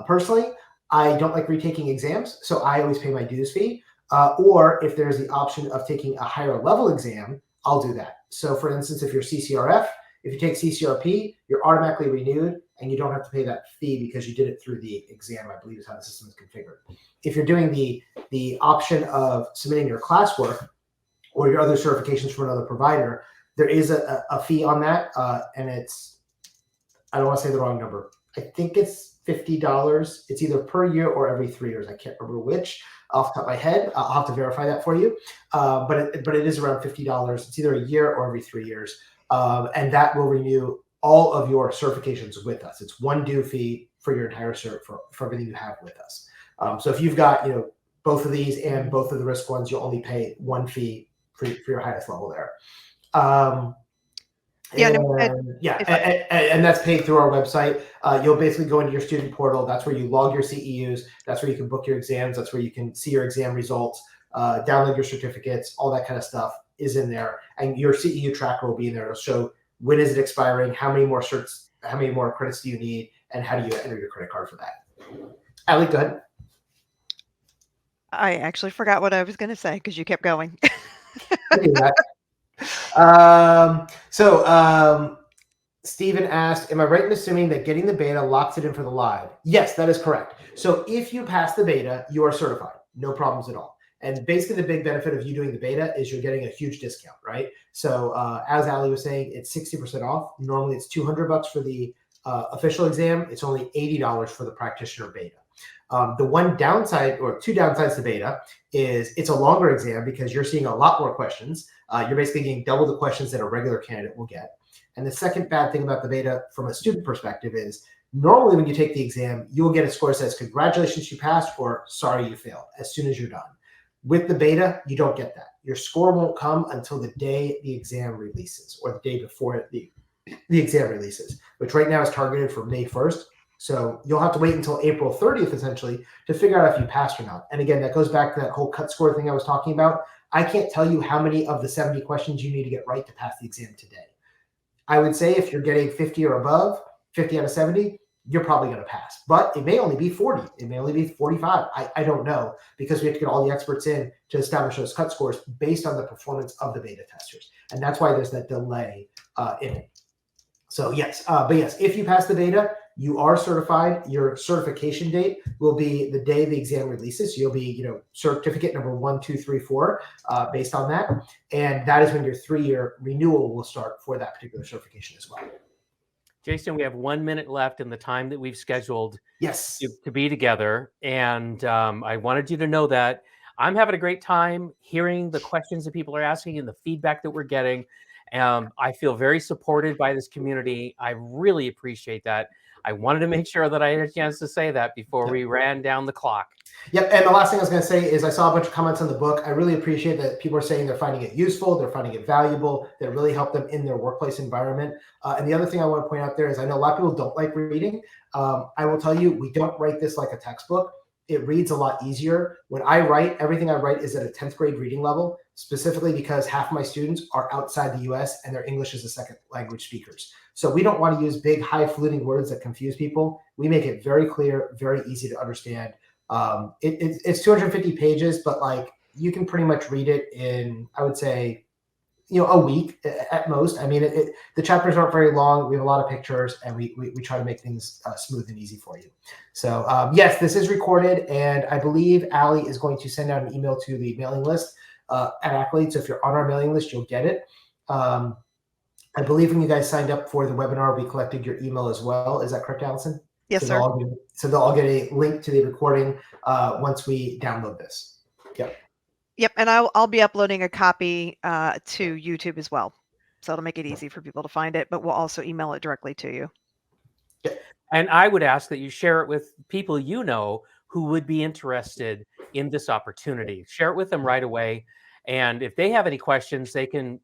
Personally, I don't like retaking exams, so I always pay my dues fee. Or if there's the option of taking a higher level exam, I'll do that. So for instance, if you're CCRF, if you take CCRP, you're automatically renewed and you don't have to pay that fee because you did it through the exam, I believe is how the system is configured. If you're doing the option of submitting your classwork or your other certifications from another provider, there is a fee on that. And it's, I don't want to say the wrong number. I think it's $50. It's either per year or every 3 years. I can't remember which off the top of my head. I'll have to verify that for you. But it is around $50. It's either a year or every 3 years. And that will renew all of your certifications with us. It's one due fee for your entire cert for everything you have with us. So if you've got both of these and both of the risk ones, you'll only pay one fee for your highest level there. And that's paid through our website. You'll basically go into your student portal. That's where you log your CEUs. That's where you can book your exams. That's where you can see your exam results, download your certificates, all that kind of stuff is in there. And your CEU tracker will be in there. It'll show when is it expiring, how many more certs, how many more credits do you need, and how do you enter your credit card for that. Allie, go ahead. I actually forgot what I was going to say because you kept going. Stephen asked, am I right in assuming that getting the beta locks it in for the live? Yes, that is correct. So if you pass the beta, you are certified. No problems at all. And basically the big benefit of you doing the beta is you're getting a huge discount, right? So as Ali was saying, it's 60% off. Normally it's $200 for the official exam. It's only $80 for the practitioner beta. The one downside or two downsides to beta is it's a longer exam because you're seeing a lot more questions. You're basically getting double the questions that a regular candidate will get. And the second bad thing about the beta from a student perspective is normally when you take the exam, you will get a score that says, congratulations, you passed, or sorry, you failed as soon as you're done. With the beta, you don't get that. Your score won't come until the day the exam releases or the day before the exam releases, which right now is targeted for May 1st. So you'll have to wait until April 30th, essentially, to figure out if you passed or not. And again, that goes back to that whole cut score thing I was talking about. I can't tell you how many of the 70 questions you need to get right to pass the exam today. I would say if you're getting 50 or above, 50 out of 70, you're probably going to pass. But it may only be 40. It may only be 45. I don't know, because we have to get all the experts in to establish those cut scores based on the performance of the beta testers. And that's why there's that delay in it. So yes, but yes, if you pass the beta, you are certified. Your certification date will be the day the exam releases. You'll be, certificate number 1, 2, 3, 4, based on that. And that is when your 3-year renewal will start for that particular certification as well. Jason, we have 1 minute left in the time that we've scheduled yes. to be together. And I wanted you to know that I'm having a great time hearing the questions that people are asking and the feedback that we're getting. I feel very supported by this community. I really appreciate that. I wanted to make sure that I had a chance to say that before we ran down the clock. Yep. And the last thing I was going to say is I saw a bunch of comments on the book. I really appreciate that people are saying they're finding it useful. They're finding it valuable. That really helped them in their workplace environment. And the other thing I want to point out there is I know a lot of people don't like reading. I will tell you, we don't write this like a textbook. It reads a lot easier. When I write, everything I write is at a 10th grade reading level, specifically because half of my students are outside the US and their English is a second language speakers. So we don't want to use big, highfalutin words that confuse people. We make it very clear, very easy to understand. It's 250 pages, but like you can pretty much read it in, I would say, a week at most. I mean, the chapters aren't very long. We have a lot of pictures, and we try to make things smooth and easy for you. So yes, this is recorded, and I believe Allie is going to send out an email to the mailing list at Akylade. So if you're on our mailing list, you'll get it. I believe when you guys signed up for the webinar, we collected your email as well. Is that correct, Allison? Yes, sir. So they'll all get a link to the recording once we download this. Yep. Yep, and I'll be uploading a copy to YouTube as well. So it'll make it easy for people to find it, but we'll also email it directly to you. And I would ask that you share it with people who would be interested in this opportunity. Share it with them right away. And if they have any questions, they can,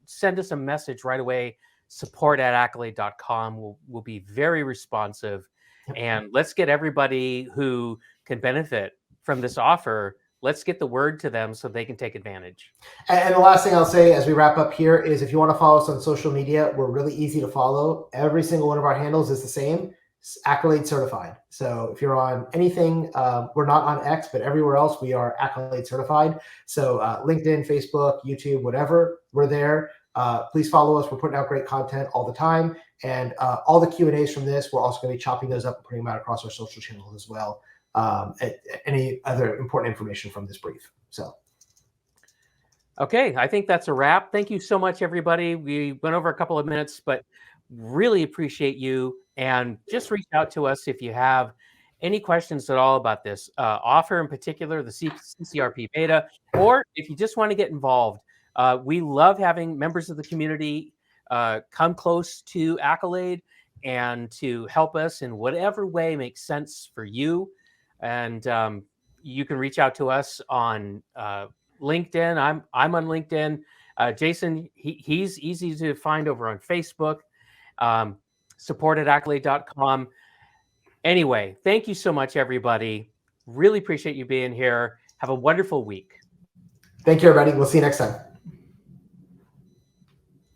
send us a message right away. Support@akylade.com. We'll be very responsive. And let's get everybody who can benefit from this offer, let's get the word to them so they can take advantage. And the last thing I'll say as we wrap up here is if you want to follow us on social media, we're really easy to follow. Every single one of our handles is the same. It's Acylade certified. So if you're on anything, we're not on X, but everywhere else we are Acylade certified. So LinkedIn, Facebook, YouTube, whatever, we're there. Please follow us. We're putting out great content all the time. And all the Q&As from this, we're also going to be chopping those up and putting them out across our social channels as well. Any other important information from this brief. So. Okay, I think that's a wrap. Thank you so much, everybody. We went over a couple of minutes, but really appreciate you. And just reach out to us if you have any questions at all about this offer in particular, the CCRP beta, or if you just want to get involved. We love having members of the community come close to Akylade and to help us in whatever way makes sense for you. And you can reach out to us on LinkedIn. I'm on LinkedIn. Jason, he's easy to find over on Facebook. Support@Akylade.com. Anyway, thank you so much, everybody. Really appreciate you being here. Have a wonderful week. Thank you, everybody. We'll see you next time.